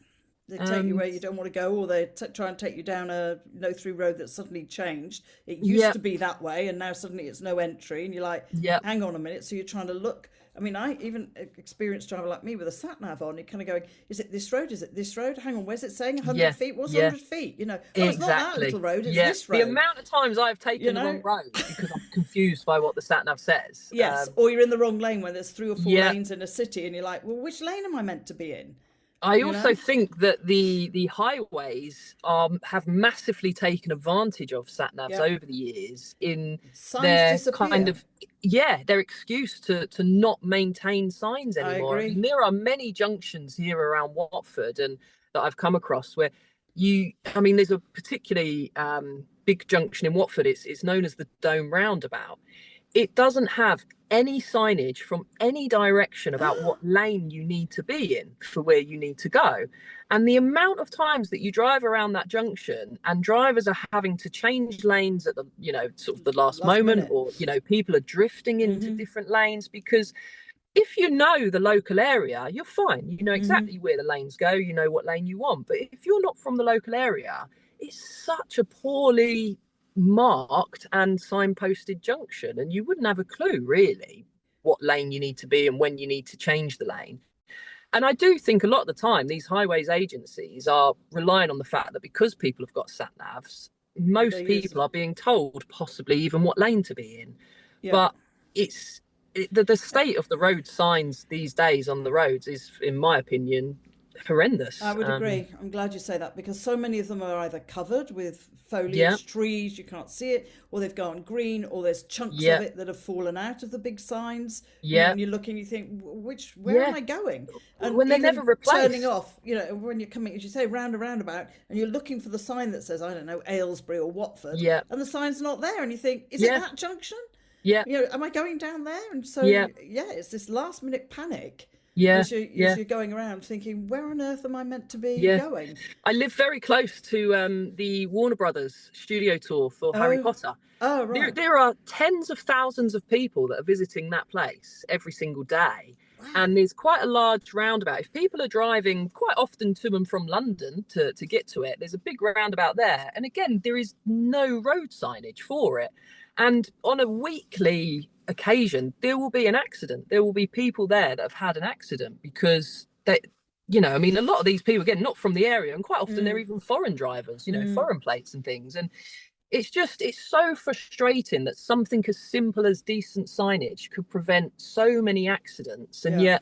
They take you Um, where you don't want to go, or they try and take you down a no through road that's suddenly changed. It used yeah, to be that way, and now suddenly it's no entry, and you're like, yeah, hang on a minute. So you're trying to look. I mean, I even experienced driver like me with a sat nav on, you're kind of going, is it this road? Is it this road? Hang on, where's it saying 100 yeah, feet? What's yeah. 100 feet? Oh, it's not that Exactly. little road, it's Yeah. this The road. amount of times I've You taken the know? wrong road because I'm confused by what the sat nav says. Yes, or you're in the wrong lane when there's 3 or 4 Yeah. lanes in a city, and you're like, well, which lane am I meant to be in? I You also know? think that the highways have massively taken advantage of sat navs Yep. over the years in Signs their kind disappear. of, yeah, their excuse to not maintain signs I anymore. I mean, agree. there are many junctions here around Watford and that I've come across where I mean, there's a particularly big junction in Watford. It's known as the Dome Roundabout. It doesn't have any signage from any direction about what lane you need to be in for where you need to go. And the amount of times that you drive around that junction and drivers are having to change lanes at the, sort of the last Last moment, minute. or, people are drifting into Hmm. different lanes, because if you know the local area, you're fine. You know Hmm. exactly where the lanes go, you know what lane you want. But if you're not from the local area, it's such a poorly marked and signposted junction, and you wouldn't have a clue really what lane you need to be and when you need to change the lane. And I do think a lot of the time these highways agencies are relying on the fact that because people have got sat navs, They most use people it. are being told possibly even what lane to be in. Yeah. But it's the state of the road signs these days on the roads is, in my opinion, I horrendous. would agree. I'm glad you say that, because so many of them are either covered with Yeah, foliage, trees, you can't see it, or they've gone green, or there's chunks of yeah, it that have fallen out of the big signs. yeah, And you're looking, you think, where am yeah. I going? And When they're never even turning replaced. off, when you're coming, as you say, round a roundabout, and you're looking for the sign that says, I don't know, Aylesbury or Watford, Yeah, and the sign's not there, and you think, is it yeah, that junction? yeah, Am I going down there? And so, yeah, yeah, it's this last minute panic yeah, as yeah, you're going around thinking, where on earth am I meant to be yeah. going? I live very close to the Warner Brothers studio tour for Harry Oh, Potter. oh, There, right. there are tens of thousands of people that are visiting that place every single day. And Wow. there's quite a large roundabout. If people are driving quite often to and from London to get to it, there's a big roundabout there. And again, there is no road signage for it. And on a weekly occasion, there will be an accident. There will be people there that have had an accident because I mean, a lot of these people, again, not from the area, and quite often they're Mm, even foreign drivers, mm, foreign plates and things. And it's so frustrating that something as simple as decent signage could prevent so many accidents, and yeah. yet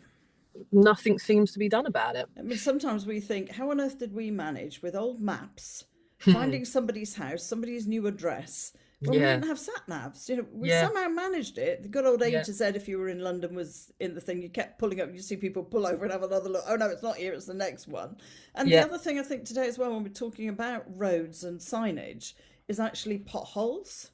nothing seems to be done about it. I mean, sometimes we think, how on earth did we manage with old maps finding somebody's house, somebody's new address, when we Yeah, didn't have sat navs? You know, we yeah, somehow managed it. The good old A yeah, to Z, if you were in London, was in the thing. You kept pulling up, you see people pull over and have another look. Oh no, it's not here, it's the next one. And the yeah, other thing I think today as well, when we're talking about roads and signage, is actually potholes.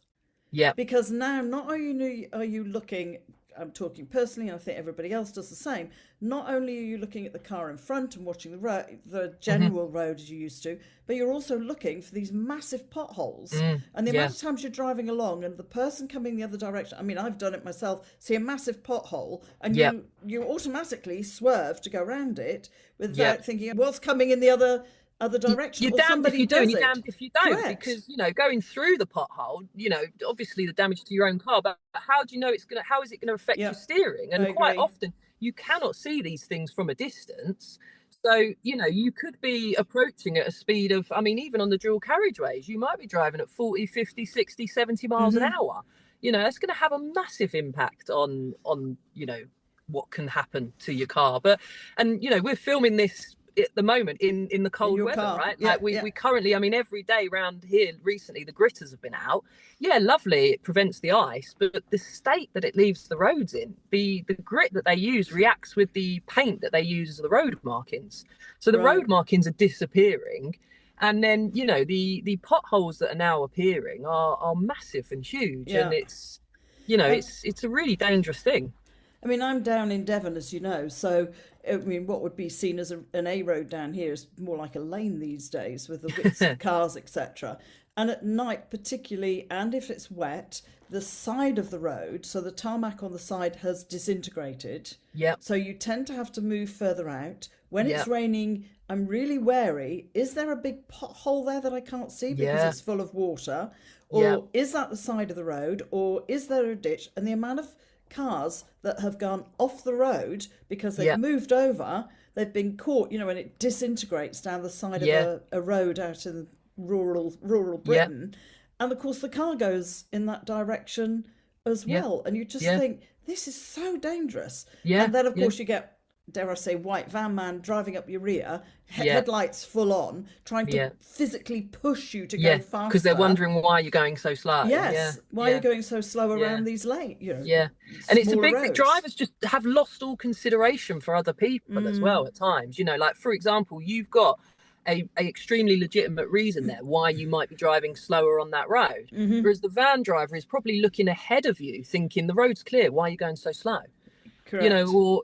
yeah. Because now not only are you looking, I'm talking personally, and I think everybody else does the same, not only are you looking at the car in front and watching the road, the Hmm. general road as you used to, but you're also looking for these massive potholes. And the Yeah, amount of times you're driving along and the person coming the other direction, I mean, I've done it myself, see a massive pothole and yeah, you automatically swerve to go around it yeah. without thinking what's coming in the other direction, You're or damned if somebody you do and does you're it. damned if you don't, Correct. because going through the pothole, obviously the damage to your own car, but how do you know how is it going to affect Yeah, your steering? I And quite agree. often you cannot see these things from a distance. So you could be approaching at a speed of, I mean, even on the dual carriageways you might be driving at 40, 50, 60, 70 miles an hour. That's going to have a massive impact on what can happen to your car. But and we're filming this at the moment in the In cold your weather, car. right? Yeah, Like we yeah. we currently, I mean, every day around here recently the gritters have been out. Yeah, lovely, it prevents the ice, but the state that it leaves the roads in, the grit that they use reacts with the paint that they use as the road markings. So the Right. road markings are disappearing, and then the potholes that are now appearing are massive and huge, and Yeah. And it's a really dangerous thing. I mean, I'm down in Devon, as you know, so I mean, what would be seen as an A road down here is more like a lane these days with the widths of cars, etc. And at night, particularly, and if it's wet, the side of the road, so the tarmac on the side has disintegrated. Yep, So you tend to have to move further out. When it's yep, raining, I'm really wary. Is there a big pothole there that I can't see because yeah, it's full of water? yep, Or is that the side of the road? Or is there a ditch? And the amount of cars that have gone off the road because they've yep, moved over, they've been caught, when it disintegrates down the side of yeah, a road out in rural yep, Britain. And of course, the car goes in that direction as yep, well. And you just yeah, think, this is so dangerous. yeah, And then, of yeah, course, you get, dare I say, white van man driving up your rear, yeah, headlights full on, trying to yeah, physically push you to go yeah. Because they're faster. wondering why you're going so slow. Yeah, Yes, why are you yeah, going so slow yeah. around these lane, Yeah, and it's a smaller big thing. roads? Drivers just have lost all consideration for other people as well at times. Like for example, you've got a extremely legitimate reason there why you might be driving slower on that road. Whereas the van driver is probably looking ahead of you, thinking the road's clear. Why are you going so slow? Correct. Or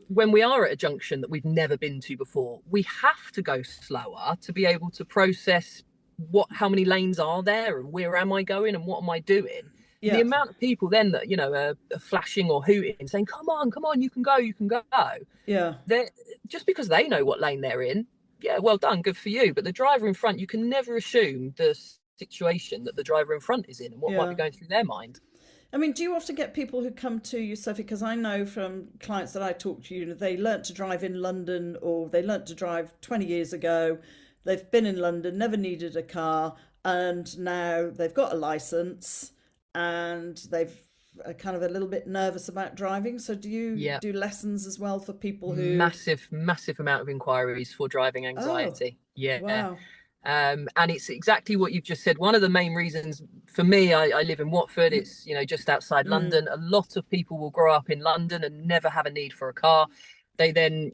when we are at a junction that we've never been to before, we have to go slower to be able to process how many lanes are there and where am I going and what am I doing. The Yeah, amount of people then that are flashing or hooting, saying, come on, you can go, you can go. yeah, They're just because they know what lane they're in. Yeah, well done, good for you. But the driver in front, you can never assume the situation that the driver in front is in and what might be yeah. going through their mind. I mean, do you often get people who come to you, Sophie? Because I know from clients that I talk to, they learnt to drive in London or they learnt to drive 20 years ago. They've been in London, never needed a car, and now they've got a license and they've are kind of a little bit nervous about driving. So do you Yeah. do lessons as well for people who, Massive amount of inquiries for driving oh, anxiety. Yeah. wow. And it's exactly what you've just said. One of the main reasons for me, I live in Watford. It's just outside Mm, London. A lot of people will grow up in London and never have a need for a car. They then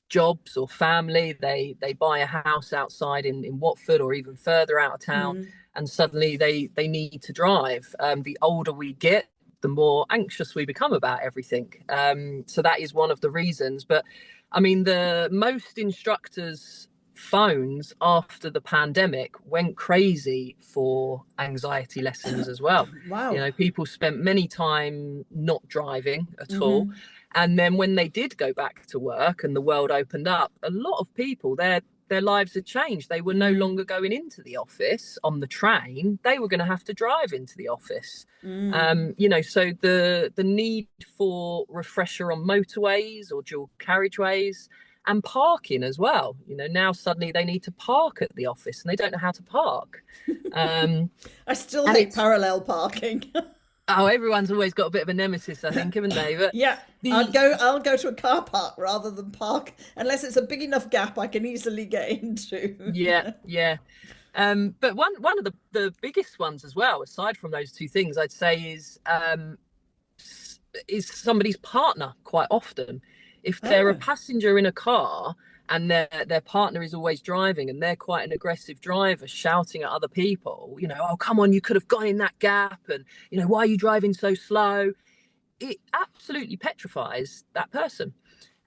jobs or family, they buy a house outside in Watford or even further out of town, mm, and suddenly they need to drive. The older we get, the more anxious we become about everything. So that is one of the reasons. But I mean, the most instructors phones after the pandemic went crazy for anxiety lessons as well. wow. People spent many time not driving at all. Hmm. And then when they did go back to work and the world opened up, a lot of people, their lives had changed. They were no Mm, longer going into the office on the train. They were going to have to drive into the office. mm. So the need for refresher on motorways or dual carriageways and parking as well. Now suddenly they need to park at the office and they don't know how to park. Um, I still and hate it's parallel parking. Oh, everyone's always got a bit of a nemesis, I think, haven't they? But Yeah, the I'll go to a car park rather than park unless it's a big enough gap I can easily get into. yeah, yeah. But one of the biggest ones as well, aside from those two things, I'd say is somebody's partner quite often. If they're a Oh. passenger in a car and their partner is always driving and they're quite an aggressive driver, shouting at other people, oh, come on, you could have gone in that gap, and why are you driving so slow? It absolutely petrifies that person.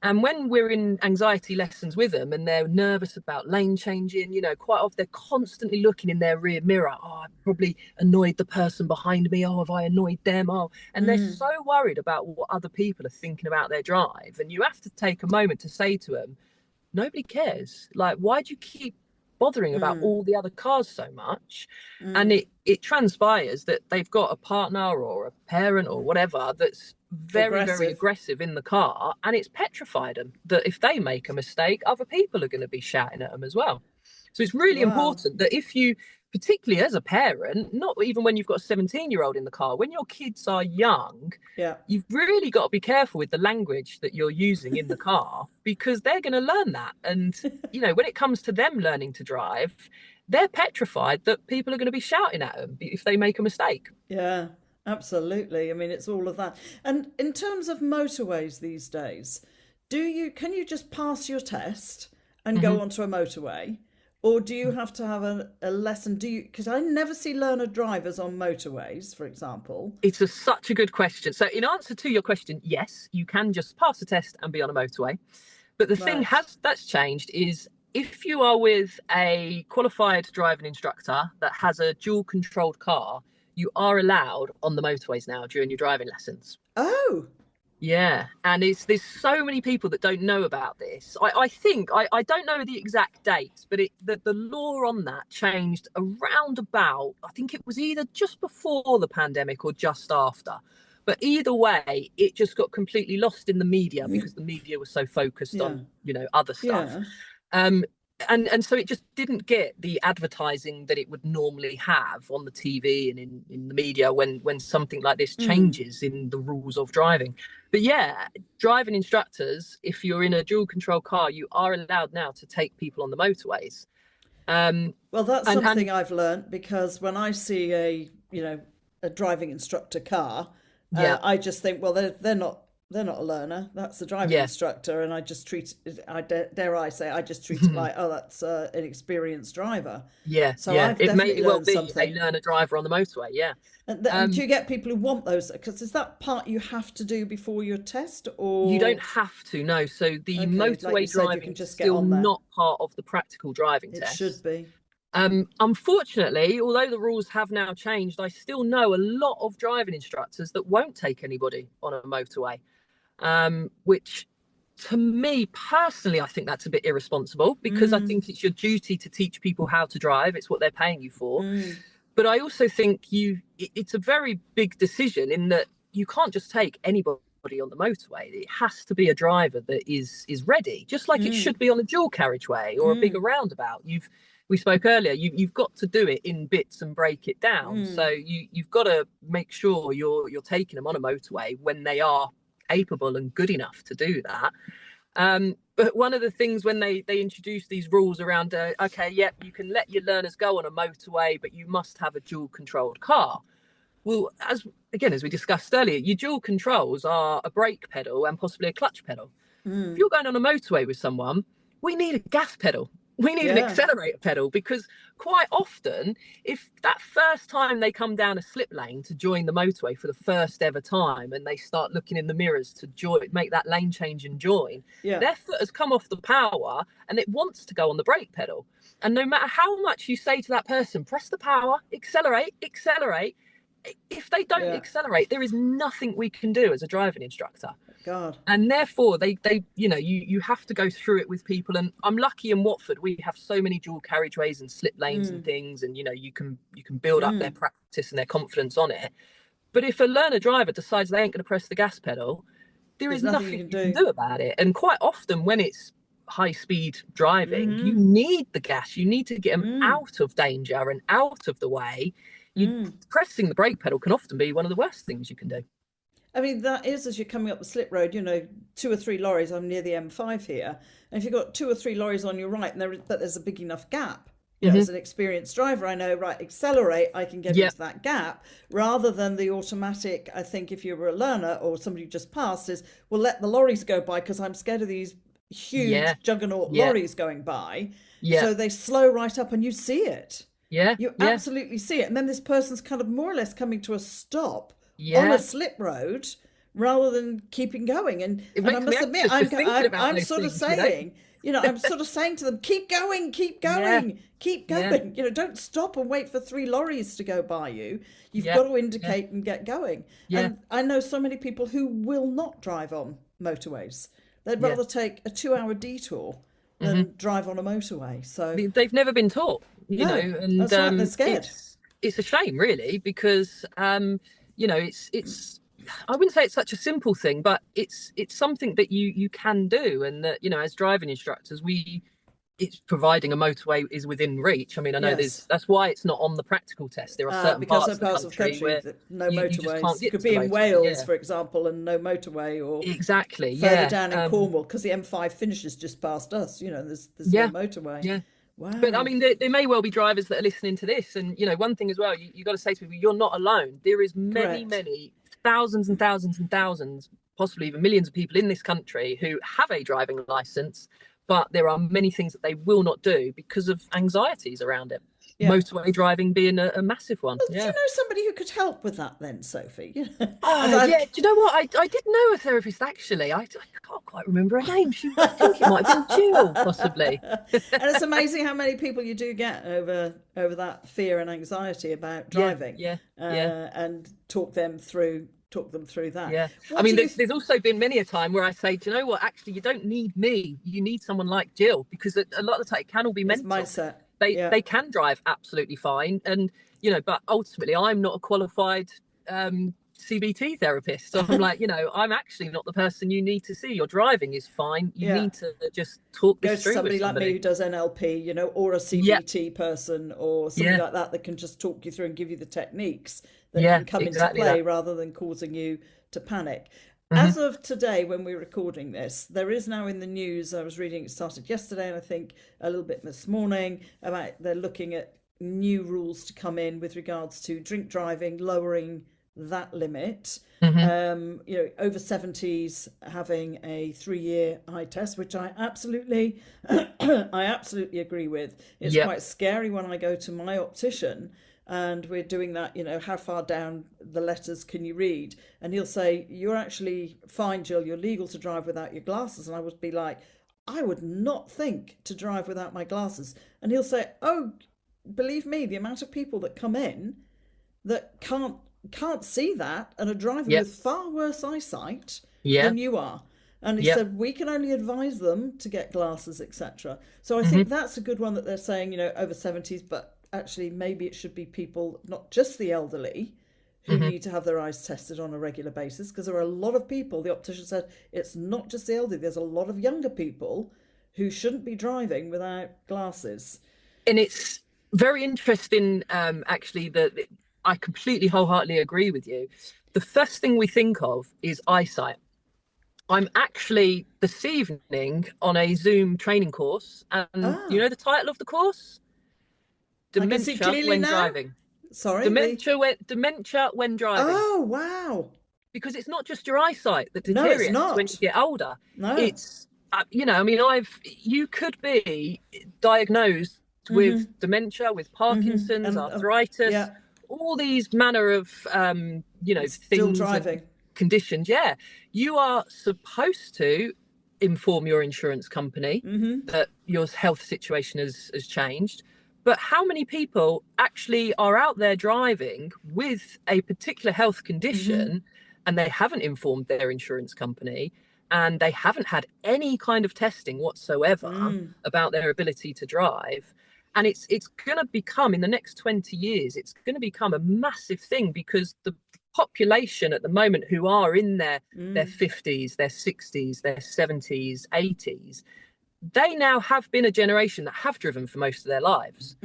And when we're in anxiety lessons with them and they're nervous about lane changing, quite often they're constantly looking in their rear mirror. Oh, I probably annoyed the person behind me. Oh, have I annoyed them? Oh, and they're so worried about what other people are thinking about their drive. And you have to take a moment to say to them, nobody cares. Like, why do you keep bothering about all the other cars so much? And it transpires that they've got a partner or a parent or whatever that's very aggressive in the car, and it's petrified them that if they make a mistake, other people are going to be shouting at them as well. So it's really important that if you, particularly as a parent, not even when you've got a 17-year-old in the car, when your kids are young, you've really got to be careful with the language that you're using in the car, because they're going to learn that. And, when it comes to them learning to drive, they're petrified that people are going to be shouting at them if they make a mistake. Yeah, absolutely. I mean, it's all of that. And in terms of motorways these days, can you just pass your test and go onto a motorway? Or do you have to have a lesson? Because I never see learner drivers on motorways, for example. It's such a good question. So in answer to your question, yes, you can just pass the test and be on a motorway. But the thing that's changed is if you are with a qualified driving instructor that has a dual controlled car, you are allowed on the motorways now during your driving lessons. Oh. Yeah, and there's so many people that don't know about this. I think I don't know the exact dates, but the law on that changed around about, I think it was either just before the pandemic or just after. But either way, it just got completely lost in the media because the media was so focused on other stuff. And so it just didn't get the advertising that it would normally have on the TV and in the media when something like this changes in the rules of driving. But yeah, driving instructors, if you're in a dual control car, you are allowed now to take people on the motorways. Well, that's something I've learned, because when I see a driving instructor car, I just think, well, they're not a learner. That's the driving instructor, and I just treat I just treat it like, oh, that's an experienced driver. So I've it may well be something. a learner driver on the motorway. And do you get people who want those? Because is that part you have to do before your test, or you don't have to? No. So the motorway driving is still not part of the practical driving test. It should be. Unfortunately, although the rules have now changed, I still know a lot of driving instructors that won't take anybody on a motorway. Which to me personally, I think that's a bit irresponsible, because I think it's your duty to teach people how to drive. It's what they're paying you for. But I also think it's a very big decision in that you can't just take anybody on the motorway. It has to be a driver that is ready, just like it should be on a dual carriageway or a bigger roundabout. We spoke earlier, you've got to do it in bits and break it down. So you've got to make sure you're taking them on a motorway when they are capable and good enough to do that. But one of the things when they introduce these rules around, you can let your learners go on a motorway, but you must have a dual controlled car. Well, as we discussed earlier, your dual controls are a brake pedal and possibly a clutch pedal. If you're going on a motorway with someone, we need a gas pedal. We need an accelerator pedal, because quite often, if that first time they come down a slip lane to join the motorway for the first ever time and they start looking in the mirrors to make that lane change and join, their foot has come off the power and it wants to go on the brake pedal. And no matter how much you say to that person, press the power, accelerate, if they don't accelerate, there is nothing we can do as a driving instructor. God. And therefore you have to go through it with people. And I'm lucky in Watford we have so many dual carriageways and slip lanes and things, and you can build up their practice and their confidence on it. But if a learner driver decides they ain't going to press the gas pedal, there's nothing you can do about it. And quite often when it's high speed driving, you need the gas. You need to get them out of danger and out of the way. pressing the brake pedal can often be one of the worst things you can do. I mean, that is as you're coming up the slip road, 2 or 3 lorries. I'm near the M5 here. And if you've got 2 or 3 lorries on your right, but there's a big enough gap, as an experienced driver, I know, right, accelerate, I can get into that gap, rather than the automatic, I think if you were a learner or somebody who just passed, is, well, let the lorries go by because I'm scared of these huge juggernaut lorries going by. So they slow right up and you see it. You absolutely see it. And then this person's kind of more or less coming to a stop on a slip road rather than keeping going. And I must admit, I'm sort of saying, I'm sort of saying to them, keep going, keep going, keep going. Don't stop and wait for 3 lorries to go by you. You've got to indicate and get going. And I know so many people who will not drive on motorways. They'd rather take a 2-hour detour than drive on a motorway. So they've never been taught, and that's right, they're scared. It's a shame, really, because it's I wouldn't say it's such a simple thing, but it's something that you can do, and that as driving instructors, it's providing a motorway is within reach. I mean, I know that's why it's not on the practical test. There are certain parts of the country where no motorways. You could be in Wales, for example, and no motorway, or further down in Cornwall, because the M5 finishes just past us. There's no motorway. Wow. But I mean, there may well be drivers that are listening to this, and one thing as well, you got to say to people, you're not alone. There is many thousands and thousands and thousands, possibly even millions of people in this country who have a driving license, but there are many things that they will not do because of anxieties around it. Motorway driving being a massive one. Well, do you know somebody who could help with that then, Sophie? Do you know what? I did know a therapist, actually. I can't quite remember her name. I think it might have been Jill, possibly. And it's amazing how many people you do get over that fear and anxiety about driving. And talk them through that. I mean, there's also been many a time where I say, do you know what, actually you don't need me, you need someone like Jill, because a lot of the time it can all be mental. Mindset. They can drive absolutely fine, and but ultimately I'm not a qualified CBT therapist, so I'm like, I'm actually not the person you need to see. Your driving is fine, you need to just talk this through with somebody like me who does NLP, or a CBT person or somebody like that can just talk you through and give you the techniques that can come into play rather than causing you to panic. As of today, when we're recording this, there is now in the news, I was reading, it started yesterday and I think a little bit this morning, about they're looking at new rules to come in with regards to drink driving, lowering that limit. Over 70s having a 3-year eye test, which I absolutely agree with. It's quite scary when I go to my optician and we're doing that, how far down the letters can you read? And he'll say, you're actually fine, Jill, you're legal to drive without your glasses. And I would be like, I would not think to drive without my glasses. And he'll say, oh, believe me, the amount of people that come in that can't see that and are driving with far worse eyesight than you are. And he said, we can only advise them to get glasses, etc. So I think that's a good one that they're saying, over 70s, but actually maybe it should be people, not just the elderly, who need to have their eyes tested on a regular basis, because there are a lot of people, the optician said, it's not just the elderly, there's a lot of younger people who shouldn't be driving without glasses. And it's very interesting, actually, that I completely wholeheartedly agree with you. The first thing we think of is eyesight. I'm actually this evening on a Zoom training course, and you know the title of the course? Dementia when driving. Sorry? Dementia when driving. Oh, wow. Because it's not just your eyesight that deteriorates when you get older. No. It's, you could be diagnosed with dementia, with Parkinson's, arthritis, all these manner of, things, driving conditions. Yeah. You are supposed to inform your insurance company that your health situation has changed. But how many people actually are out there driving with a particular health condition and they haven't informed their insurance company and they haven't had any kind of testing whatsoever about their ability to drive? And it's going to become, in the next 20 years, it's going to become a massive thing, because the population at the moment who are in their 50s, their 60s, their 70s, 80s, they now have been a generation that have driven for most of their lives.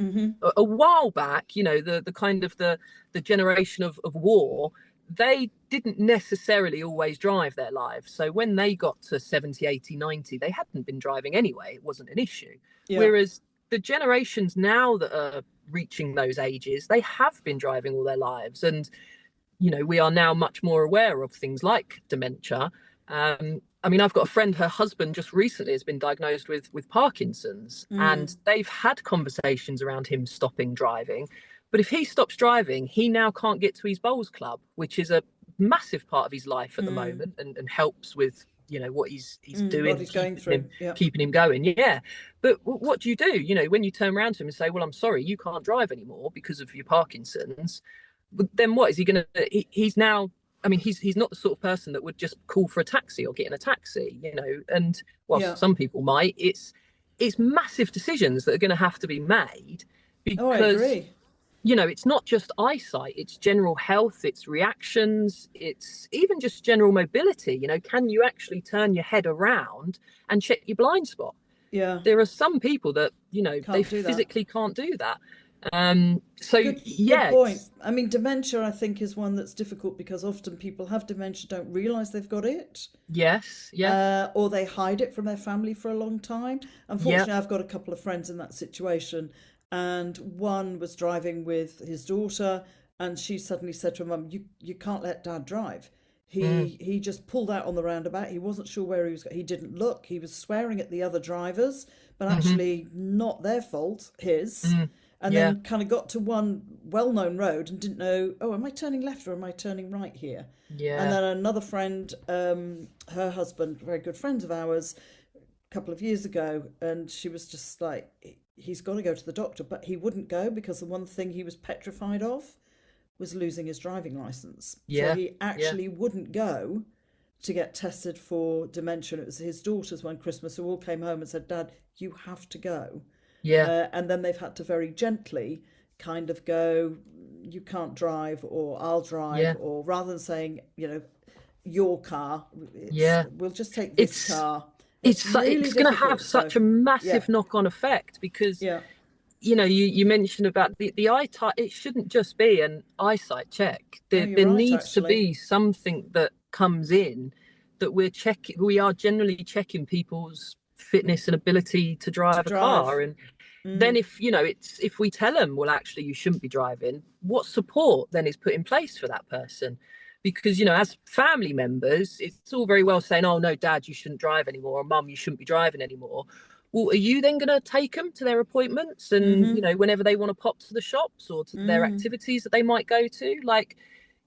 A while back, you know, the kind of the generation of war, they didn't necessarily always drive their lives. So when they got to 70, 80, 90, they hadn't been driving anyway. It wasn't an issue. Yeah. Whereas the generations now that are reaching those ages, they have been driving all their lives. And, you know, we are now much more aware of things like dementia. I mean, I've got a friend, her husband just recently has been diagnosed with Parkinson's, and they've had conversations around him stopping driving. But if he stops driving, he now can't get to his bowls club, which is a massive part of his life at the moment, and helps with, you know, what he's doing, what he's going through, keeping him going. Yeah. But what do? You know, when you turn around to him and say, well, I'm sorry, you can't drive anymore because of your Parkinson's, then what is he going to, he's now, I mean, he's not the sort of person that would just call for a taxi or get in a taxi, you know, and whilst some people might, it's massive decisions that are going to have to be made because, I agree. You know, it's not just eyesight, it's general health, it's reactions, it's even just general mobility. You know, can you actually turn your head around and check your blind spot? Yeah. There are some people that, you know, they physically can't do that. Good point. I mean, dementia, I think, is one that's difficult because often people have dementia, don't realise they've got it. Yes, yeah. Or they hide it from their family for a long time. Unfortunately, I've got a couple of friends in that situation, and one was driving with his daughter, and she suddenly said to her mum, "You can't let Dad drive." He just pulled out on the roundabout. He wasn't sure where he was going. He didn't look. He was swearing at the other drivers, but actually not their fault, his. And then kind of got to one well-known road and didn't know, oh, am I turning left or am I turning right here? Yeah. And then another friend, her husband, very good friends of ours, a couple of years ago, and she was just like, he's got to go to the doctor, but he wouldn't go because the one thing he was petrified of was losing his driving license. So he actually wouldn't go to get tested for dementia. It was his daughters one Christmas who all came home and said, "Dad, you have to go." Yeah. And then they've had to very gently kind of go, "You can't drive," or "I'll drive," or rather than saying, you know, "your car," we'll just take this car. It's going to have such a massive knock-on effect because, you know, you mentioned about the eye type. It shouldn't just be an eyesight check. There needs to be something that comes in that we are generally checking people's fitness and ability to drive a car. And then if we tell them, well, actually you shouldn't be driving, what support then is put in place for that person? Because, you know, as family members, it's all very well saying, oh no, Dad, you shouldn't drive anymore, or Mum, you shouldn't be driving anymore. Well, are you then going to take them to their appointments and you know, whenever they want to pop to the shops or to their activities that they might go to? Like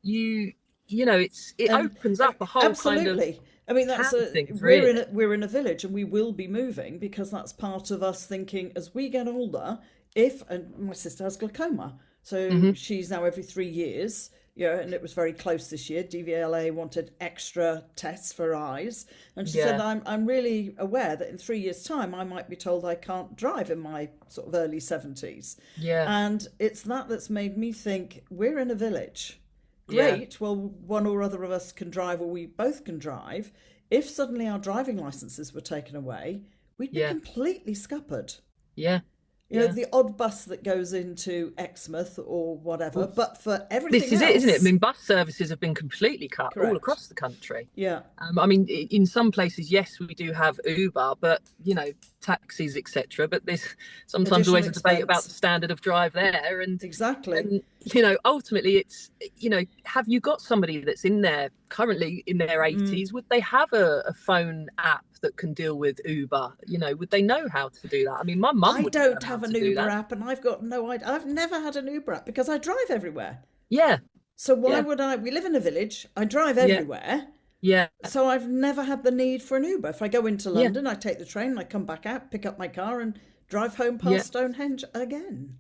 you know, it opens up a whole kind of, I mean, that's we're in a village and we will be moving because that's part of us thinking as we get older. And my sister has glaucoma, so she's now every 3 years. Yeah, and it was very close this year. DVLA wanted extra tests for her eyes, and she said, "I'm really aware that in 3 years' time I might be told I can't drive in my sort of early 70s." Yeah, and it's that's made me think we're in a village. Great. Well, one or other of us can drive, or we both can drive. If suddenly our driving licenses were taken away, we'd be completely scuppered. Yeah. You know, the odd bus that goes into Exmouth or whatever, but for everything else... This is it, isn't it? I mean, bus services have been completely cut all across the country. Yeah. I mean, in some places, yes, we do have Uber, but, you know, taxis, etc. But there's sometimes always a debate about the standard of drive there. And exactly. You know, ultimately, it's, you know, have you got somebody that's currently in their 80s? Would they have a phone app that can deal with Uber? You know, would they know how to do that? I mean, my mum I don't have an Uber app, and I've got no idea. I've never had an Uber app because I drive everywhere. Yeah. So why would I? We live in a village. I drive everywhere. Yeah. So I've never had the need for an Uber. If I go into London, I take the train, and I come back out, pick up my car, and drive home past Stonehenge again.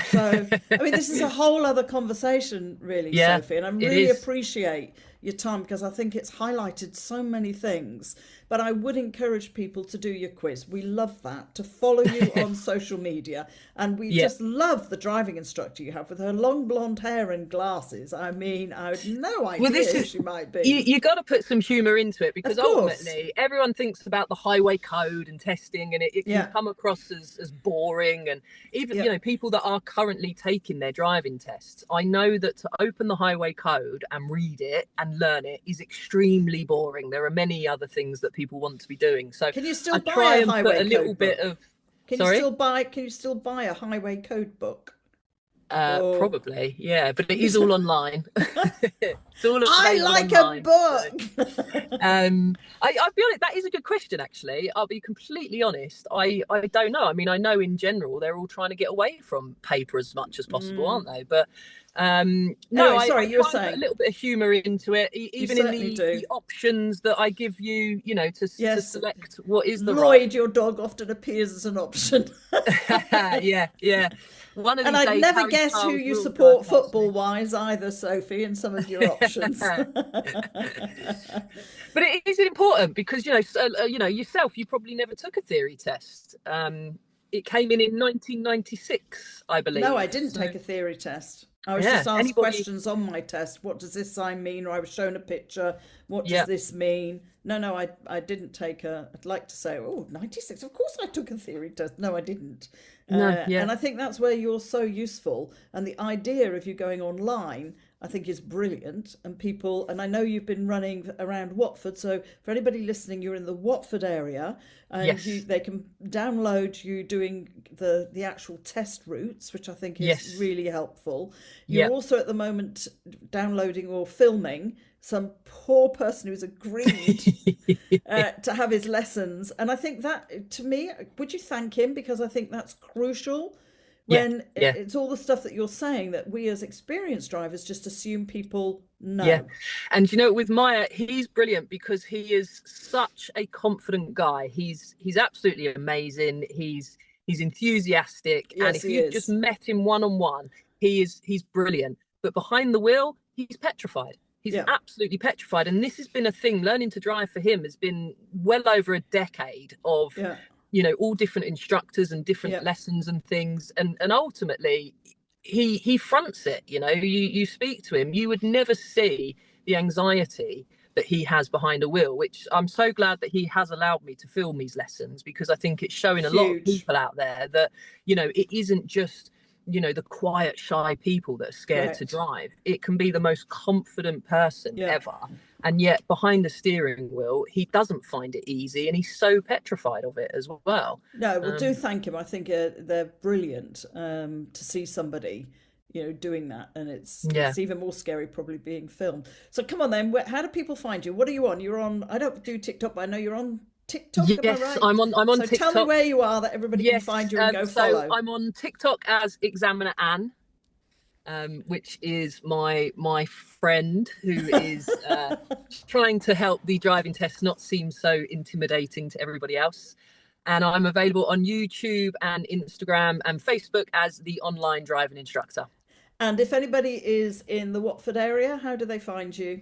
So, I mean, this is a whole other conversation, really, Sophie, and I really appreciate your time, because I think it's highlighted so many things. But I would encourage people to do your quiz. We love that, to follow you on social media. And we Yeah. just love the driving instructor you have with her long blonde hair and glasses. I mean, I had no idea who she might be. You got to put some humour into it, because Of course. ultimately everyone thinks about the highway code and testing, and it can come across as boring. And even, you know, people that are currently taking their driving tests, I know that to open the highway code and read it and learn it is extremely boring. There are many other things that people want to be doing. So can you still buy try a and highway put a little code bit book? of Can you still buy a highway code book? Probably, yeah, but it is all online. It's all I like online, a book. So. I'll be honest, that is a good question, actually. I'll be completely honest. I don't know. I mean, I know in general they're all trying to get away from paper as much as possible, aren't they? But no, anyway, sorry, I you were try and saying put a little bit of humour into it, even in the options that I give you, you know, to select what is the Lloyd, your dog, often appears as an option. yeah. One of these I'd days, never Harry guess Styles who you will support drive past me. football-wise either, Sophie, in some of your options. But it is important because, you know, yourself, you probably never took a theory test. It came in 1996, I believe. No, I didn't take a theory test. I was just asked questions on my test. What does this sign mean? Or I was shown a picture. What does this mean? No, I didn't take I'd like to say, 96. Of course I took a theory test. No, I didn't. And I think that's where you're so useful. And the idea of you going online, I think, is brilliant. And I know you've been running around Watford. So for anybody listening, you're in the Watford area, and they can download you doing the actual test routes, which I think is really helpful. You're also at the moment downloading or filming some poor person who's agreed to have his lessons. And I think that, to me, would you thank him? Because I think that's crucial. When it's all the stuff that you're saying that we as experienced drivers just assume people know. Yeah. And, you know, with Maya, he's brilliant because he is such a confident guy. He's absolutely amazing. He's enthusiastic. Yes, and if you just met him one-on-one, he's brilliant. But behind the wheel, he's petrified. He's absolutely petrified. And this has been a thing. Learning to drive for him has been well over a decade of you know, all different instructors and different lessons and things. And ultimately, he fronts it. You know, you speak to him, you would never see the anxiety that he has behind a wheel, which I'm so glad that he has allowed me to film these lessons, because I think it's showing a lot of people out there that, you know, it isn't just, you know, the quiet, shy people that are scared to drive. It can be the most confident person ever. And yet behind the steering wheel, he doesn't find it easy, and he's so petrified of it as well. No, well, do thank him. I think they're brilliant to see somebody, you know, doing that. And it's even more scary probably being filmed. So come on then, how do people find you? What are you on? You're on, I don't do TikTok, but I know you're on TikTok. Yes, am I right? I'm on so TikTok. Tell me where you are, that everybody can find you and go follow. I'm on TikTok as Examiner Anne. Which is my friend who is trying to help the driving test not seem so intimidating to everybody else. And I'm available on YouTube and Instagram and Facebook as the online driving instructor. And if anybody is in the Watford area, how do they find you?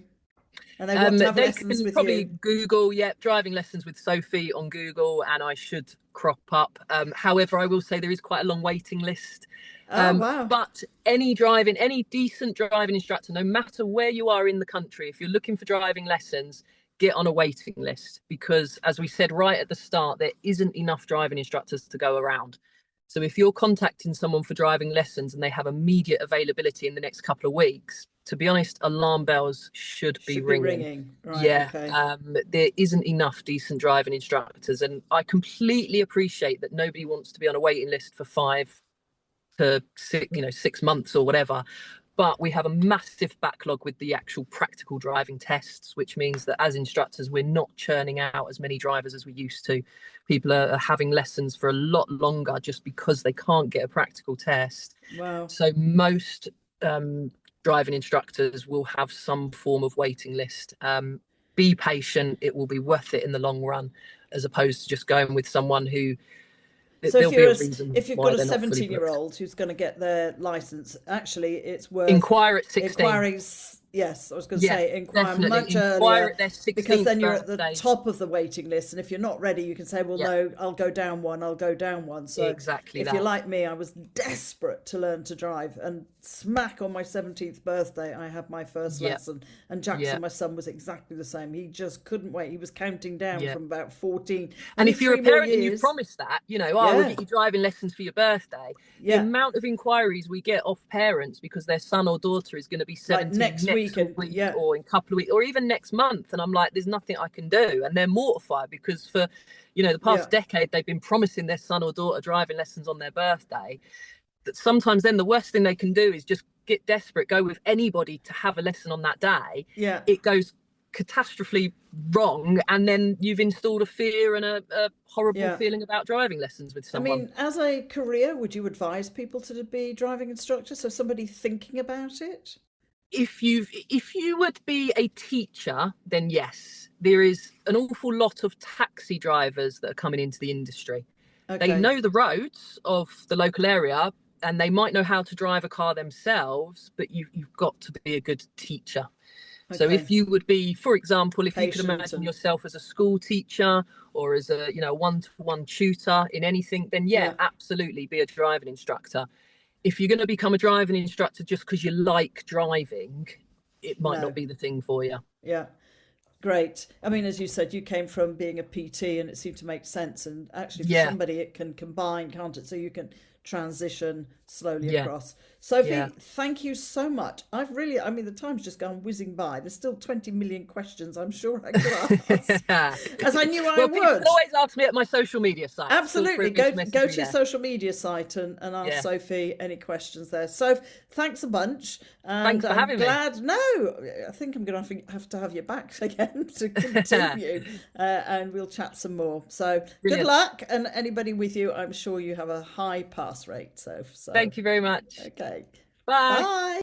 And they want to have lessons with probably you? Google, driving lessons with Sophie on Google, and I should crop up. However, I will say there is quite a long waiting list. Wow. But any decent driving instructor, no matter where you are in the country, if you're looking for driving lessons, get on a waiting list, because as we said right at the start, there isn't enough driving instructors to go around. So if you're contacting someone for driving lessons and they have immediate availability in the next couple of weeks, to be honest, alarm bells should be ringing. Right, okay. There isn't enough decent driving instructors, and I completely appreciate that nobody wants to be on a waiting list for 5 to 6 months or whatever. But we have a massive backlog with the actual practical driving tests, which means that as instructors, we're not churning out as many drivers as we used to. People are having lessons for a lot longer just because they can't get a practical test. Wow. So most driving instructors will have some form of waiting list. Be patient. It will be worth it in the long run, as opposed to just going with someone who... So if you've got a 17-year-old who's going to get their license, actually it's worth inquire at 16. Inquiring Yes, I was going to Yeah, say inquire definitely. much Inquire earlier at their because 16th then you're at the birthday. top of the waiting list. And if you're not ready, you can say, well, Yeah, no, I'll go down one, I'll go down one. So exactly if you're that. like me, I was desperate to learn to drive. And smack on my 17th birthday, I had my first Yeah, lesson. And Jackson, yeah, my son, was exactly the same. He just couldn't wait. He was counting down yeah. from about 14. And Only if you're a 3 more parent and you've years. promised that, oh, we'll Yeah, get you driving lessons for your birthday, the yeah. amount of inquiries we get off parents because their son or daughter is going to be Like 17 next week. next And week yeah, or in a couple of weeks or even next month. And I'm like, there's nothing I can do. And they're mortified because for, the yeah, past decade, they've been promising their son or daughter driving lessons on their birthday. That sometimes then the worst thing they can do is just get desperate, go with anybody to have a lesson on that day. yeah. It goes catastrophically wrong, and then you've installed a fear and a horrible Yeah. feeling about driving lessons with I someone. mean, as a career, would you advise people to be driving instructors? So somebody thinking about it? If you would be a teacher, then yes, there is an awful lot of taxi drivers that are coming into the industry. They Okay. know the roads of the local area and they might know how to drive a car themselves, but you've got to be a good teacher. So if Okay. you would be, for example, if you could Patient imagine and yourself as a school teacher or as a, one-to-one tutor in anything, then yeah, yeah, absolutely be a driving instructor. If you're going to become a driving instructor just because you like driving, it might not no. be the thing for you. Yeah. Great. I mean, as you said, you came from being a PT and it seemed to make sense. And actually, for Yeah, somebody, it can combine, can't it? So you can transition slowly yeah, across. yeah. Sophie, thank you so much. I mean, the time's just gone whizzing by. There's still 20 million questions I'm sure I could ask, as I knew I Well, people would. can always ask me at my social media sites. Feel Absolutely. free to Go message me to your there. social media site and ask Yeah. Sophie any questions there. So thanks a bunch. And Thanks for I'm having me. glad. No, I think I'm going to have to have you back again to continue. And we'll chat some more. So good Brilliant. luck. And anybody with you, I'm sure you have a high pass rate. So Thank you very much. okay. Bye. Bye.